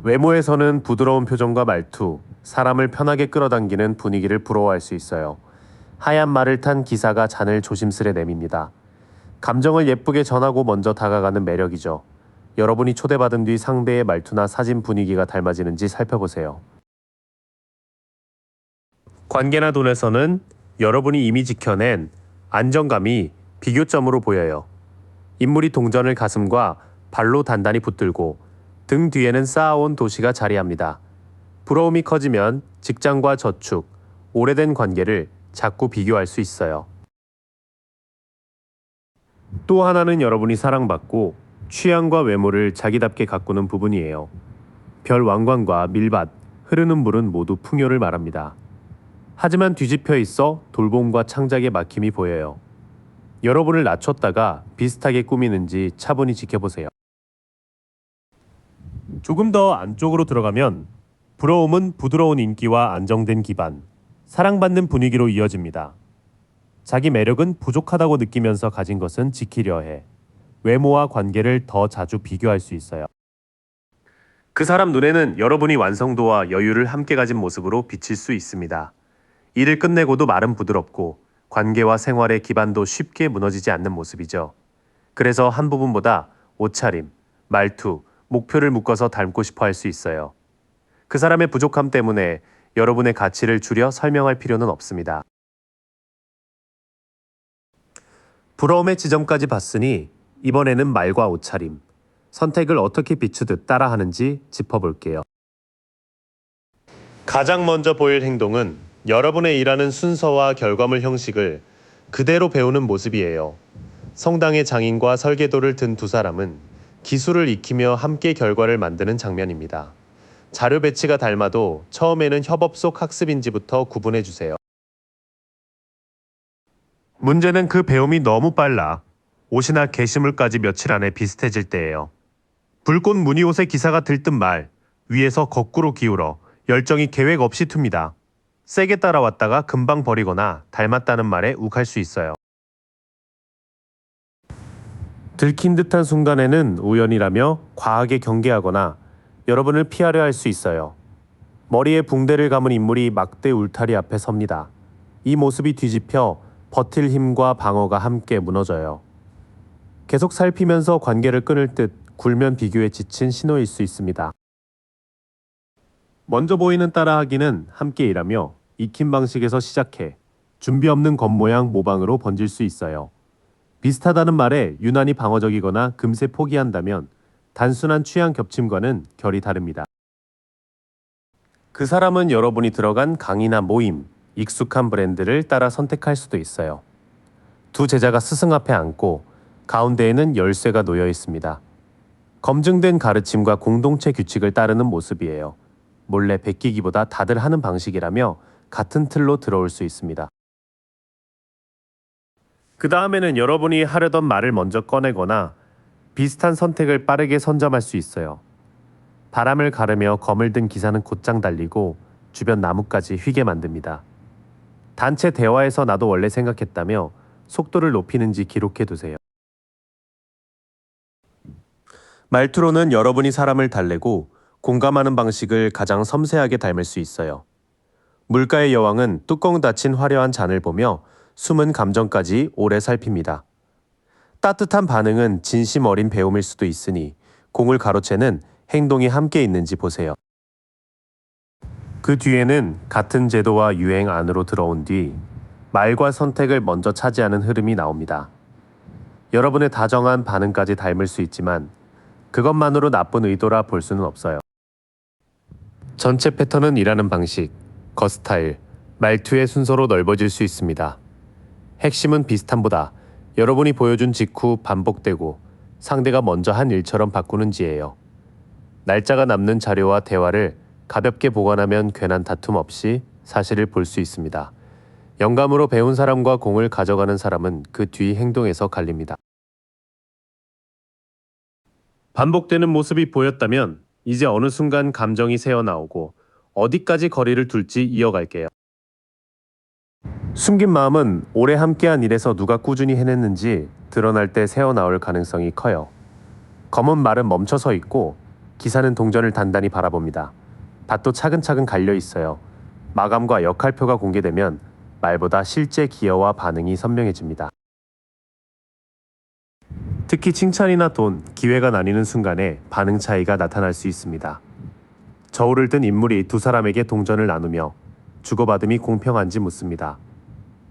외모에서는 부드러운 표정과 말투, 사람을 편하게 끌어당기는 분위기를 부러워할 수 있어요. 하얀 말을 탄 기사가 잔을 조심스레 내밉니다. 감정을 예쁘게 전하고 먼저 다가가는 매력이죠. 여러분이 초대받은 뒤 상대의 말투나 사진 분위기가 닮아지는지 살펴보세요. 관계나 돈에서는 여러분이 이미 지켜낸 안정감이 비교점으로 보여요. 인물이 동전을 가슴과 발로 단단히 붙들고 등 뒤에는 쌓아온 도시가 자리합니다. 부러움이 커지면 직장과 저축, 오래된 관계를 자꾸 비교할 수 있어요. 또 하나는 여러분이 사랑받고 취향과 외모를 자기답게 가꾸는 부분이에요. 별 왕관과 밀밭, 흐르는 물은 모두 풍요를 말합니다. 하지만 뒤집혀 있어 돌봄과 창작의 막힘이 보여요. 여러분을 낮췄다가 비슷하게 꾸미는지 차분히 지켜보세요. 조금 더 안쪽으로 들어가면 부러움은 부드러운 인기와 안정된 기반, 사랑받는 분위기로 이어집니다. 자기 매력은 부족하다고 느끼면서 가진 것은 지키려 해. 외모와 관계를 더 자주 비교할 수 있어요. 그 사람 눈에는 여러분이 완성도와 여유를 함께 가진 모습으로 비칠 수 있습니다. 일을 끝내고도 말은 부드럽고 관계와 생활의 기반도 쉽게 무너지지 않는 모습이죠. 그래서 한 부분보다 옷차림, 말투, 목표를 묶어서 닮고 싶어 할 수 있어요. 그 사람의 부족함 때문에 여러분의 가치를 줄여 설명할 필요는 없습니다. 부러움의 지점까지 봤으니 이번에는 말과 옷차림, 선택을 어떻게 비추듯 따라하는지 짚어볼게요. 가장 먼저 보일 행동은 여러분의 일하는 순서와 결과물 형식을 그대로 배우는 모습이에요. 성당의 장인과 설계도를 든 두 사람은 기술을 익히며 함께 결과를 만드는 장면입니다. 자료 배치가 닮아도 처음에는 협업 속 학습인지부터 구분해 주세요. 문제는 그 배움이 너무 빨라 옷이나 게시물까지 며칠 안에 비슷해질 때예요. 불꽃 무늬 옷의 기사가 들뜬 말, 위에서 거꾸로 기울어 열정이 계획 없이 툽니다. 세게 따라왔다가 금방 버리거나 닮았다는 말에 욱할 수 있어요. 들킨 듯한 순간에는 우연이라며 과하게 경계하거나 여러분을 피하려 할 수 있어요. 머리에 붕대를 감은 인물이 막대 울타리 앞에 섭니다. 이 모습이 뒤집혀 버틸 힘과 방어가 함께 무너져요. 계속 살피면서 관계를 끊을 듯 굴면 비교에 지친 신호일 수 있습니다. 먼저 보이는 따라하기는 함께 일하며 익힌 방식에서 시작해 준비 없는 겉모양 모방으로 번질 수 있어요. 비슷하다는 말에 유난히 방어적이거나 금세 포기한다면 단순한 취향 겹침과는 결이 다릅니다. 그 사람은 여러분이 들어간 강의나 모임, 익숙한 브랜드를 따라 선택할 수도 있어요. 두 제자가 스승 앞에 앉고 가운데에는 열쇠가 놓여 있습니다. 검증된 가르침과 공동체 규칙을 따르는 모습이에요. 몰래 베끼기보다 다들 하는 방식이라며 같은 틀로 들어올 수 있습니다. 그 다음에는 여러분이 하려던 말을 먼저 꺼내거나 비슷한 선택을 빠르게 선점할 수 있어요. 바람을 가르며 검을 든 기사는 곧장 달리고 주변 나무까지 휘게 만듭니다. 단체 대화에서 나도 원래 생각했다며 속도를 높이는지 기록해 두세요. 말투로는 여러분이 사람을 달래고 공감하는 방식을 가장 섬세하게 닮을 수 있어요. 물가의 여왕은 뚜껑 닫힌 화려한 잔을 보며 숨은 감정까지 오래 살핍니다. 따뜻한 반응은 진심 어린 배움일 수도 있으니 공을 가로채는 행동이 함께 있는지 보세요. 그 뒤에는 같은 제도와 유행 안으로 들어온 뒤 말과 선택을 먼저 차지하는 흐름이 나옵니다. 여러분의 다정한 반응까지 닮을 수 있지만 그것만으로 나쁜 의도라 볼 수는 없어요. 전체 패턴은 일하는 방식, 거 스타일, 말투의 순서로 넓어질 수 있습니다. 핵심은 비슷함보다 여러분이 보여준 직후 반복되고 상대가 먼저 한 일처럼 바꾸는지예요. 날짜가 남는 자료와 대화를 가볍게 보관하면 괜한 다툼 없이 사실을 볼 수 있습니다. 영감으로 배운 사람과 공을 가져가는 사람은 그 뒤 행동에서 갈립니다. 반복되는 모습이 보였다면 이제 어느 순간 감정이 새어나오고 어디까지 거리를 둘지 이어갈게요. 숨긴 마음은 오래 함께한 일에서 누가 꾸준히 해냈는지 드러날 때 새어나올 가능성이 커요. 검은 말은 멈춰서 있고 기사는 동전을 단단히 바라봅니다. 밭도 차근차근 갈려 있어요. 마감과 역할표가 공개되면 말보다 실제 기여와 반응이 선명해집니다. 특히 칭찬이나 돈, 기회가 나뉘는 순간에 반응 차이가 나타날 수 있습니다. 저울을 든 인물이 두 사람에게 동전을 나누며 주고받음이 공평한지 묻습니다.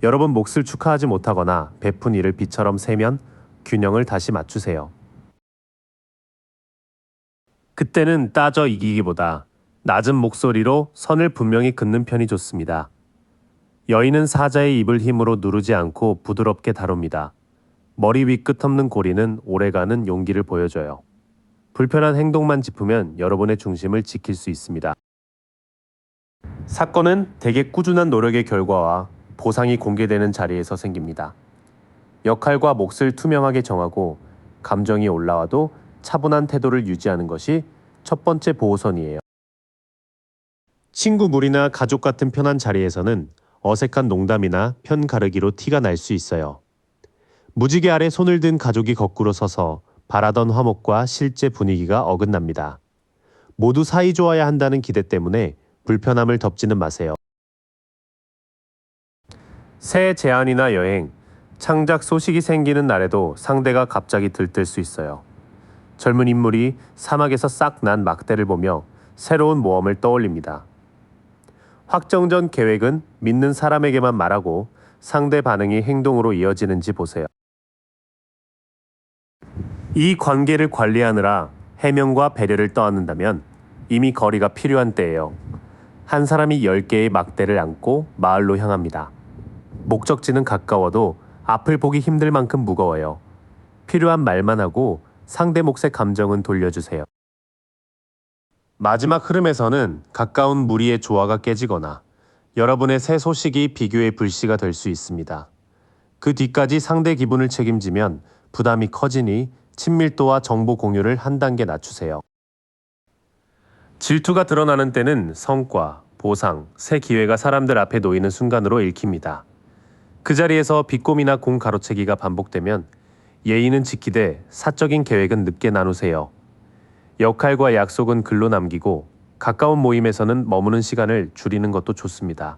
여러분 몫을 축하하지 못하거나 베푼 일을 비처럼 세면 균형을 다시 맞추세요. 그때는 따져 이기기보다 낮은 목소리로 선을 분명히 긋는 편이 좋습니다. 여인은 사자의 입을 힘으로 누르지 않고 부드럽게 다룹니다. 머리 위 끝없는 고리는 오래가는 용기를 보여줘요. 불편한 행동만 짚으면 여러분의 중심을 지킬 수 있습니다. 사건은 대개 꾸준한 노력의 결과와 보상이 공개되는 자리에서 생깁니다. 역할과 몫을 투명하게 정하고 감정이 올라와도 차분한 태도를 유지하는 것이 첫 번째 보호선이에요. 친구 무리나 가족 같은 편한 자리에서는 어색한 농담이나 편 가르기로 티가 날 수 있어요. 무지개 아래 손을 든 가족이 거꾸로 서서 바라던 화목과 실제 분위기가 어긋납니다. 모두 사이 좋아야 한다는 기대 때문에 불편함을 덮지는 마세요. 새 제안이나 여행, 창작 소식이 생기는 날에도 상대가 갑자기 들뜰 수 있어요. 젊은 인물이 사막에서 싹 난 막대를 보며 새로운 모험을 떠올립니다. 확정 전 계획은 믿는 사람에게만 말하고 상대 반응이 행동으로 이어지는지 보세요. 이 관계를 관리하느라 해명과 배려를 떠안는다면 이미 거리가 필요한 때예요. 한 사람이 10개의 막대를 안고 마을로 향합니다. 목적지는 가까워도 앞을 보기 힘들 만큼 무거워요. 필요한 말만 하고 상대 몫의 감정은 돌려주세요. 마지막 흐름에서는 가까운 무리의 조화가 깨지거나 여러분의 새 소식이 비교의 불씨가 될 수 있습니다. 그 뒤까지 상대 기분을 책임지면 부담이 커지니 친밀도와 정보 공유를 한 단계 낮추세요. 질투가 드러나는 때는 성과, 보상, 새 기회가 사람들 앞에 놓이는 순간으로 읽힙니다. 그 자리에서 비꼼이나 공 가로채기가 반복되면 예의는 지키되 사적인 계획은 늦게 나누세요. 역할과 약속은 글로 남기고 가까운 모임에서는 머무는 시간을 줄이는 것도 좋습니다.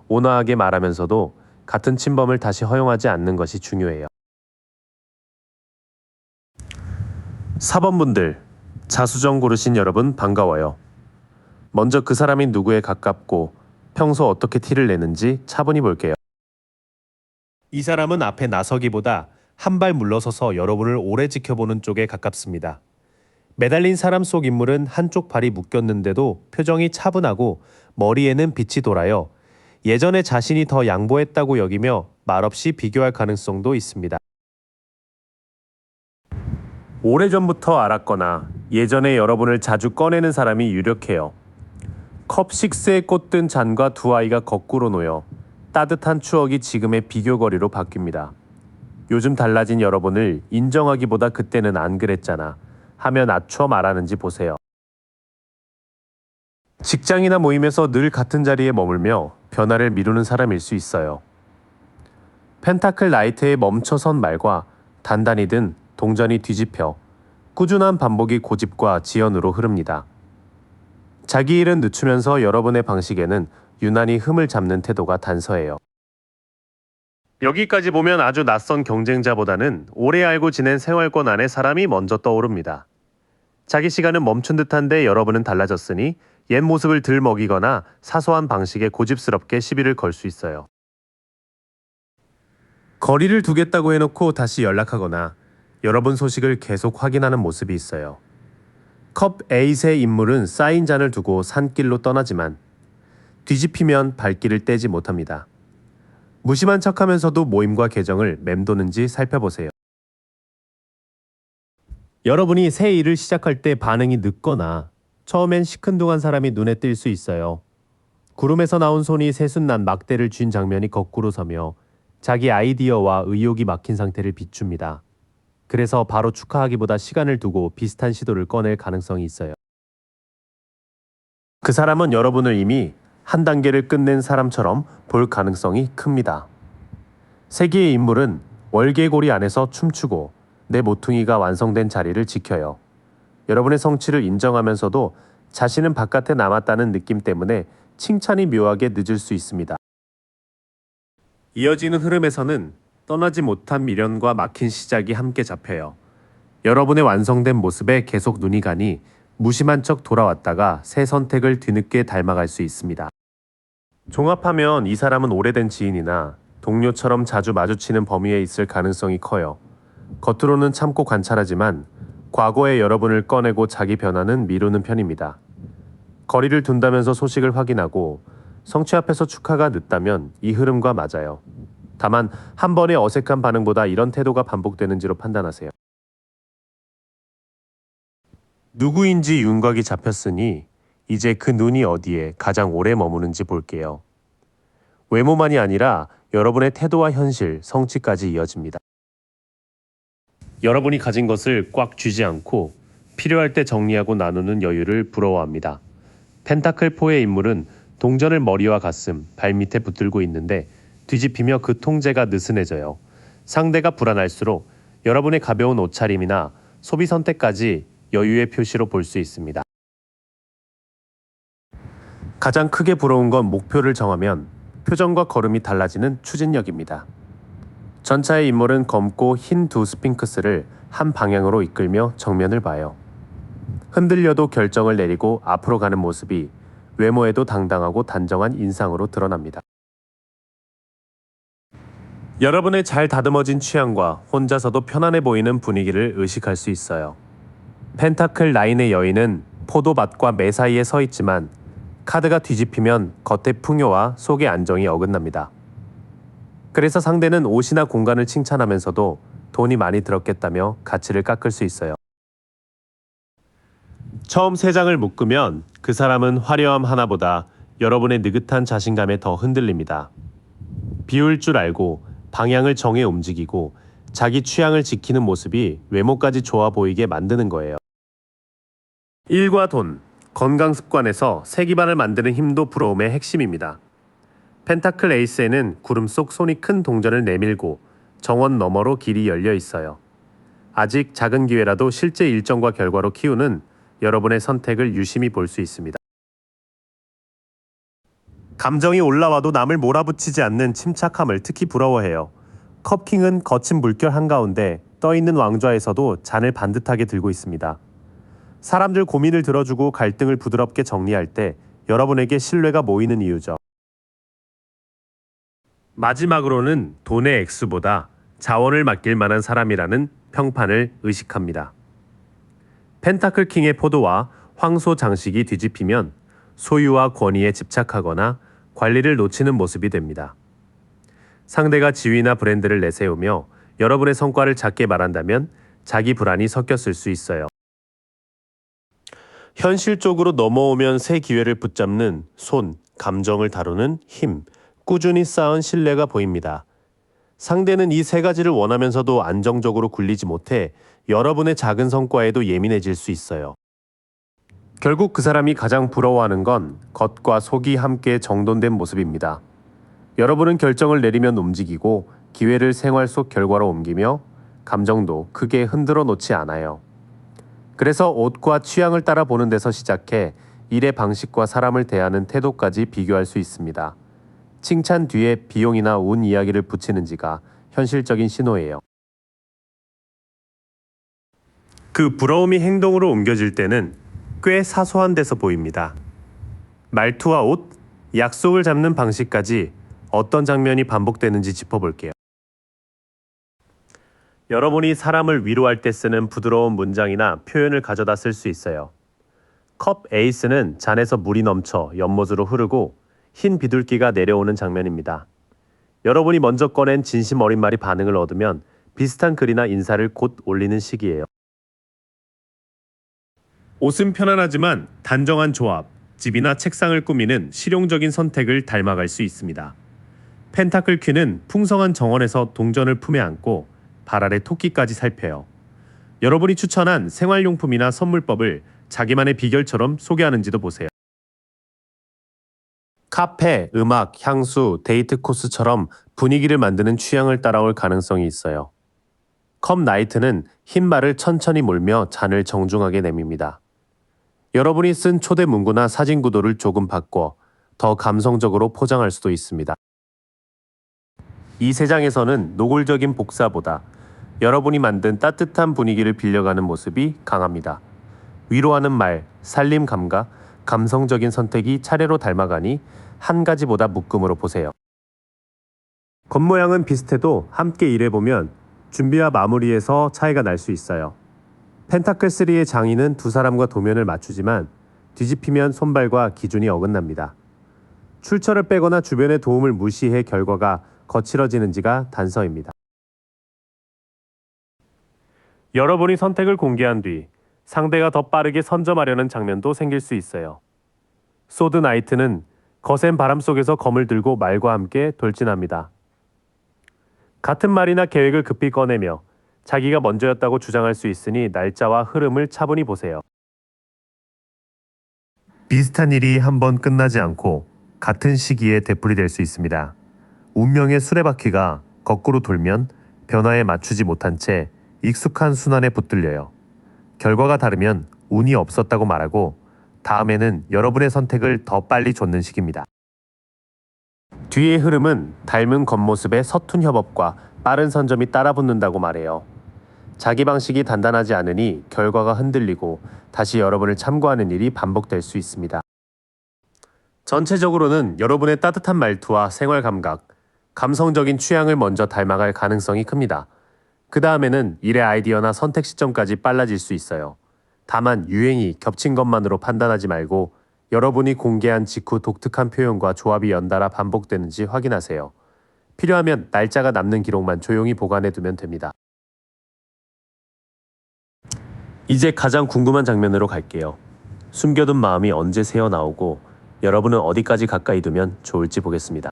온화하게 말하면서도 같은 침범을 다시 허용하지 않는 것이 중요해요. 4번분들, 자수정 고르신 여러분 반가워요. 먼저 그 사람이 누구에 가깝고 평소 어떻게 티를 내는지 차분히 볼게요. 이 사람은 앞에 나서기보다 한 발 물러서서 여러분을 오래 지켜보는 쪽에 가깝습니다. 매달린 사람 속 인물은 한쪽 발이 묶였는데도 표정이 차분하고 머리에는 빛이 돌아요. 예전에 자신이 더 양보했다고 여기며 말없이 비교할 가능성도 있습니다. 오래전부터 알았거나 예전에 여러분을 자주 꺼내는 사람이 유력해요. 컵 6에 꽃든 잔과 두 아이가 거꾸로 놓여 따뜻한 추억이 지금의 비교거리로 바뀝니다. 요즘 달라진 여러분을 인정하기보다 그때는 안 그랬잖아 하며 낮춰 말하는지 보세요. 직장이나 모임에서 늘 같은 자리에 머물며 변화를 미루는 사람일 수 있어요. 펜타클 나이트의 멈춰선 말과 단단히 든 동전이 뒤집혀 꾸준한 반복이 고집과 지연으로 흐릅니다. 자기 일은 늦추면서 여러분의 방식에는 유난히 흠을 잡는 태도가 단서예요. 여기까지 보면 아주 낯선 경쟁자보다는 오래 알고 지낸 생활권 안의 사람이 먼저 떠오릅니다. 자기 시간은 멈춘 듯한데 여러분은 달라졌으니 옛 모습을 들 먹이거나 사소한 방식에 고집스럽게 시비를 걸 수 있어요. 거리를 두겠다고 해놓고 다시 연락하거나 여러분 소식을 계속 확인하는 모습이 있어요. 컵 8의 인물은 쌓인 잔을 두고 산길로 떠나지만 뒤집히면 발길을 떼지 못합니다. 무심한 척하면서도 모임과 계정을 맴도는지 살펴보세요. 여러분이 새 일을 시작할 때 반응이 늦거나 처음엔 시큰둥한 사람이 눈에 띌 수 있어요. 구름에서 나온 손이 새순난 막대를 쥔 장면이 거꾸로 서며 자기 아이디어와 의욕이 막힌 상태를 비춥니다. 그래서 바로 축하하기보다 시간을 두고 비슷한 시도를 꺼낼 가능성이 있어요. 그 사람은 여러분을 이미 한 단계를 끝낸 사람처럼 볼 가능성이 큽니다. 세기의 인물은 월계고리 안에서 춤추고 내 모퉁이가 완성된 자리를 지켜요. 여러분의 성취를 인정하면서도 자신은 바깥에 남았다는 느낌 때문에 칭찬이 묘하게 늦을 수 있습니다. 이어지는 흐름에서는 떠나지 못한 미련과 막힌 시작이 함께 잡혀요. 여러분의 완성된 모습에 계속 눈이 가니 무심한 척 돌아왔다가 새 선택을 뒤늦게 닮아갈 수 있습니다. 종합하면 이 사람은 오래된 지인이나 동료처럼 자주 마주치는 범위에 있을 가능성이 커요. 겉으로는 참고 관찰하지만 과거의 여러분을 꺼내고 자기 변화는 미루는 편입니다. 거리를 둔다면서 소식을 확인하고 성취 앞에서 축하가 늦다면 이 흐름과 맞아요. 다만 한 번의 어색한 반응보다 이런 태도가 반복되는지로 판단하세요. 누구인지 윤곽이 잡혔으니 이제 그 눈이 어디에 가장 오래 머무는지 볼게요. 외모만이 아니라 여러분의 태도와 현실, 성취까지 이어집니다. 여러분이 가진 것을 꽉 쥐지 않고 필요할 때 정리하고 나누는 여유를 부러워합니다. 펜타클 4의 인물은 동전을 머리와 가슴, 발밑에 붙들고 있는데 뒤집히며 그 통제가 느슨해져요. 상대가 불안할수록 여러분의 가벼운 옷차림이나 소비 선택까지 여유의 표시로 볼 수 있습니다. 가장 크게 부러운 건 목표를 정하면 표정과 걸음이 달라지는 추진력입니다. 전차의 인물은 검고 흰 두 스핑크스를 한 방향으로 이끌며 정면을 봐요. 흔들려도 결정을 내리고 앞으로 가는 모습이 외모에도 당당하고 단정한 인상으로 드러납니다. 여러분의 잘 다듬어진 취향과 혼자서도 편안해 보이는 분위기를 의식할 수 있어요. 펜타클 9의 여인은 포도밭과 매 사이에 서 있지만 카드가 뒤집히면 겉의 풍요와 속의 안정이 어긋납니다. 그래서 상대는 옷이나 공간을 칭찬하면서도 돈이 많이 들었겠다며 가치를 깎을 수 있어요. 처음 세 장을 묶으면 그 사람은 화려함 하나보다 여러분의 느긋한 자신감에 더 흔들립니다. 비울 줄 알고 방향을 정해 움직이고 자기 취향을 지키는 모습이 외모까지 좋아 보이게 만드는 거예요. 일과 돈, 건강 습관에서 새 기반을 만드는 힘도 부러움의 핵심입니다. 펜타클 에이스에는 구름 속 손이 큰 동전을 내밀고 정원 너머로 길이 열려 있어요. 아직 작은 기회라도 실제 일정과 결과로 키우는 여러분의 선택을 유심히 볼 수 있습니다. 감정이 올라와도 남을 몰아붙이지 않는 침착함을 특히 부러워해요. 컵킹은 거친 물결 한가운데 떠있는 왕좌에서도 잔을 반듯하게 들고 있습니다. 사람들 고민을 들어주고 갈등을 부드럽게 정리할 때 여러분에게 신뢰가 모이는 이유죠. 마지막으로는 돈의 액수보다 자원을 맡길 만한 사람이라는 평판을 의식합니다. 펜타클 킹의 포도와 황소 장식이 뒤집히면 소유와 권위에 집착하거나 관리를 놓치는 모습이 됩니다. 상대가 지위나 브랜드를 내세우며 여러분의 성과를 작게 말한다면 자기 불안이 섞였을 수 있어요. 현실적으로 넘어오면 새 기회를 붙잡는 손, 감정을 다루는 힘, 꾸준히 쌓은 신뢰가 보입니다. 상대는 이 세 가지를 원하면서도 안정적으로 굴리지 못해 여러분의 작은 성과에도 예민해질 수 있어요. 결국 그 사람이 가장 부러워하는 건 겉과 속이 함께 정돈된 모습입니다. 여러분은 결정을 내리면 움직이고 기회를 생활 속 결과로 옮기며 감정도 크게 흔들어 놓지 않아요. 그래서 옷과 취향을 따라 보는 데서 시작해 일의 방식과 사람을 대하는 태도까지 비교할 수 있습니다. 칭찬 뒤에 비용이나 운 이야기를 붙이는지가 현실적인 신호예요. 그 부러움이 행동으로 옮겨질 때는 꽤 사소한 데서 보입니다. 말투와 옷, 약속을 잡는 방식까지 어떤 장면이 반복되는지 짚어볼게요. 여러분이 사람을 위로할 때 쓰는 부드러운 문장이나 표현을 가져다 쓸 수 있어요. 컵 에이스는 잔에서 물이 넘쳐 연못으로 흐르고 흰 비둘기가 내려오는 장면입니다. 여러분이 먼저 꺼낸 진심 어린 말이 반응을 얻으면 비슷한 글이나 인사를 곧 올리는 시기예요. 옷은 편안하지만 단정한 조합, 집이나 책상을 꾸미는 실용적인 선택을 닮아갈 수 있습니다. 펜타클 퀸은 풍성한 정원에서 동전을 품에 안고 발 아래 토끼까지 살펴요. 여러분이 추천한 생활용품이나 선물법을 자기만의 비결처럼 소개하는지도 보세요. 카페, 음악, 향수, 데이트 코스처럼 분위기를 만드는 취향을 따라올 가능성이 있어요. 컵 나이트는 흰 발을 천천히 몰며 잔을 정중하게 내밉니다. 여러분이 쓴 초대 문구나 사진 구도를 조금 바꿔 더 감성적으로 포장할 수도 있습니다. 이 세 장에서는 노골적인 복사보다 여러분이 만든 따뜻한 분위기를 빌려가는 모습이 강합니다. 위로하는 말, 살림 감각, 감성적인 선택이 차례로 닮아가니 한 가지보다 묶음으로 보세요. 겉모양은 비슷해도 함께 일해보면 준비와 마무리에서 차이가 날 수 있어요. 펜타클 3의 장인은 두 사람과 도면을 맞추지만 뒤집히면 손발과 기준이 어긋납니다. 출처를 빼거나 주변의 도움을 무시해 결과가 거칠어지는지가 단서입니다. 여러분이 선택을 공개한 뒤 상대가 더 빠르게 선점하려는 장면도 생길 수 있어요. 소드 나이트는 거센 바람 속에서 검을 들고 말과 함께 돌진합니다. 같은 말이나 계획을 급히 꺼내며 자기가 먼저였다고 주장할 수 있으니 날짜와 흐름을 차분히 보세요. 비슷한 일이 한 번 끝나지 않고 같은 시기에 되풀이될 수 있습니다. 운명의 수레바퀴가 거꾸로 돌면 변화에 맞추지 못한 채 익숙한 순환에 붙들려요. 결과가 다르면 운이 없었다고 말하고 다음에는 여러분의 선택을 더 빨리 좇는 시기입니다. 뒤의 흐름은 닮은 겉모습의 서툰 협업과 빠른 선점이 따라붙는다고 말해요. 자기 방식이 단단하지 않으니 결과가 흔들리고 다시 여러분을 참고하는 일이 반복될 수 있습니다. 전체적으로는 여러분의 따뜻한 말투와 생활 감각, 감성적인 취향을 먼저 닮아갈 가능성이 큽니다. 그 다음에는 일의 아이디어나 선택 시점까지 빨라질 수 있어요. 다만 유행이 겹친 것만으로 판단하지 말고 여러분이 공개한 직후 독특한 표현과 조합이 연달아 반복되는지 확인하세요. 필요하면 날짜가 남는 기록만 조용히 보관해두면 됩니다. 이제 가장 궁금한 장면으로 갈게요. 숨겨둔 마음이 언제 새어나오고 여러분은 어디까지 가까이 두면 좋을지 보겠습니다.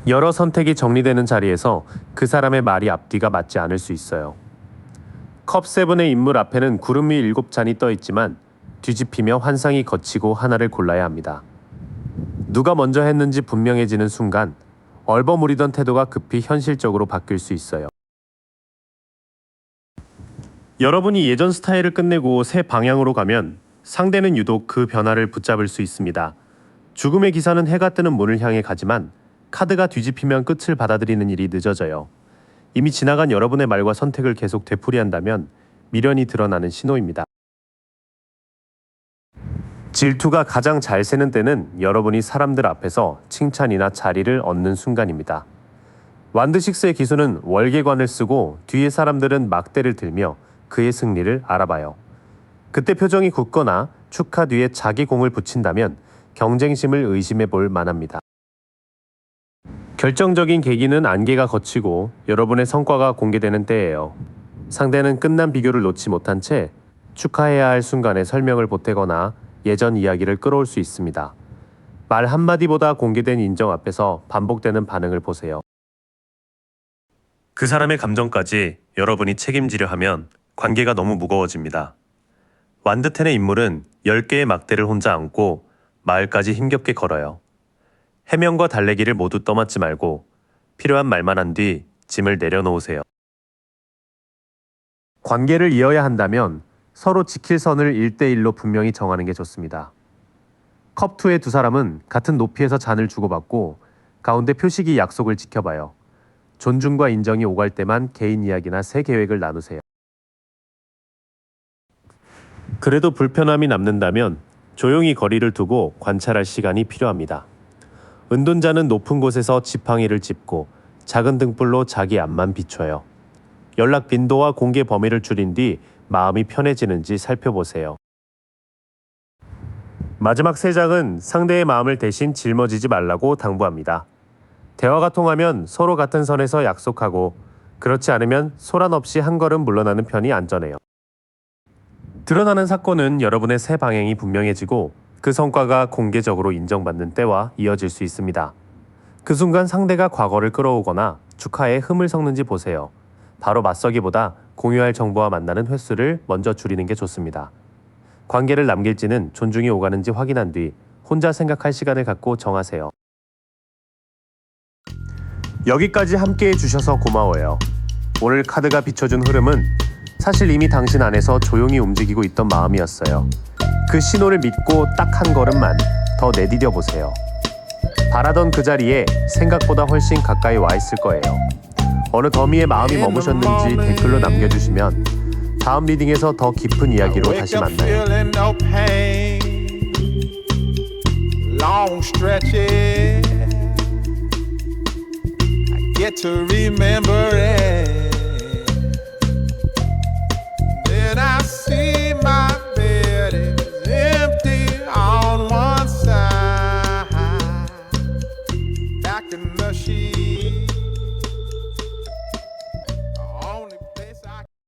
여러 선택이 정리되는 자리에서 그 사람의 말이 앞뒤가 맞지 않을 수 있어요. 컵 7의 인물 앞에는 구름 위 7잔이 떠 있지만 뒤집히며 환상이 걷히고 하나를 골라야 합니다. 누가 먼저 했는지 분명해지는 순간 얼버무리던 태도가 급히 현실적으로 바뀔 수 있어요. 여러분이 예전 스타일을 끝내고 새 방향으로 가면 상대는 유독 그 변화를 붙잡을 수 있습니다. 죽음의 기사는 해가 뜨는 문을 향해 가지만 카드가 뒤집히면 끝을 받아들이는 일이 늦어져요. 이미 지나간 여러분의 말과 선택을 계속 되풀이한다면 미련이 드러나는 신호입니다. 질투가 가장 잘 새는 때는 여러분이 사람들 앞에서 칭찬이나 자리를 얻는 순간입니다. 완드6의 기수는 월계관을 쓰고 뒤에 사람들은 막대를 들며 그의 승리를 알아봐요. 그때 표정이 굳거나 축하 뒤에 자기 공을 붙인다면 경쟁심을 의심해 볼 만합니다. 결정적인 계기는 안개가 걷히고 여러분의 성과가 공개되는 때예요. 상대는 끝난 비교를 놓지 못한 채 축하해야 할 순간에 설명을 보태거나 예전 이야기를 끌어올 수 있습니다. 말 한마디보다 공개된 인정 앞에서 반복되는 반응을 보세요. 그 사람의 감정까지 여러분이 책임지려 하면 관계가 너무 무거워집니다. 완드10의 인물은 10개의 막대를 혼자 안고 마을까지 힘겹게 걸어요. 해명과 달래기를 모두 떠맡지 말고 필요한 말만 한 뒤 짐을 내려놓으세요. 관계를 이어야 한다면 서로 지킬 선을 1대1로 분명히 정하는 게 좋습니다. 컵2의 두 사람은 같은 높이에서 잔을 주고받고 가운데 표식이 약속을 지켜봐요. 존중과 인정이 오갈 때만 개인 이야기나 새 계획을 나누세요. 그래도 불편함이 남는다면 조용히 거리를 두고 관찰할 시간이 필요합니다. 은둔자는 높은 곳에서 지팡이를 짚고 작은 등불로 자기 앞만 비춰요. 연락 빈도와 공개 범위를 줄인 뒤 마음이 편해지는지 살펴보세요. 마지막 3장은 상대의 마음을 대신 짊어지지 말라고 당부합니다. 대화가 통하면 서로 같은 선에서 약속하고 그렇지 않으면 소란 없이 한 걸음 물러나는 편이 안전해요. 드러나는 사건은 여러분의 새 방향이 분명해지고 그 성과가 공개적으로 인정받는 때와 이어질 수 있습니다. 그 순간 상대가 과거를 끌어오거나 축하에 흠을 섞는지 보세요. 바로 맞서기보다 공유할 정보와 만나는 횟수를 먼저 줄이는 게 좋습니다. 관계를 남길지는 존중이 오가는지 확인한 뒤 혼자 생각할 시간을 갖고 정하세요. 여기까지 함께해 주셔서 고마워요. 오늘 카드가 비춰준 흐름은 사실 이미 당신 안에서 조용히 움직이고 있던 마음이었어요. 그 신호를 믿고 딱 한 걸음만 더 내디뎌 보세요. 바라던 그 자리에 생각보다 훨씬 가까이 와 있을 거예요. 어느 더미에 마음이 머무셨는지 댓글로 남겨주시면 다음 리딩에서 더 깊은 이야기로 다시 만나요. Long stretches, I get to remember it.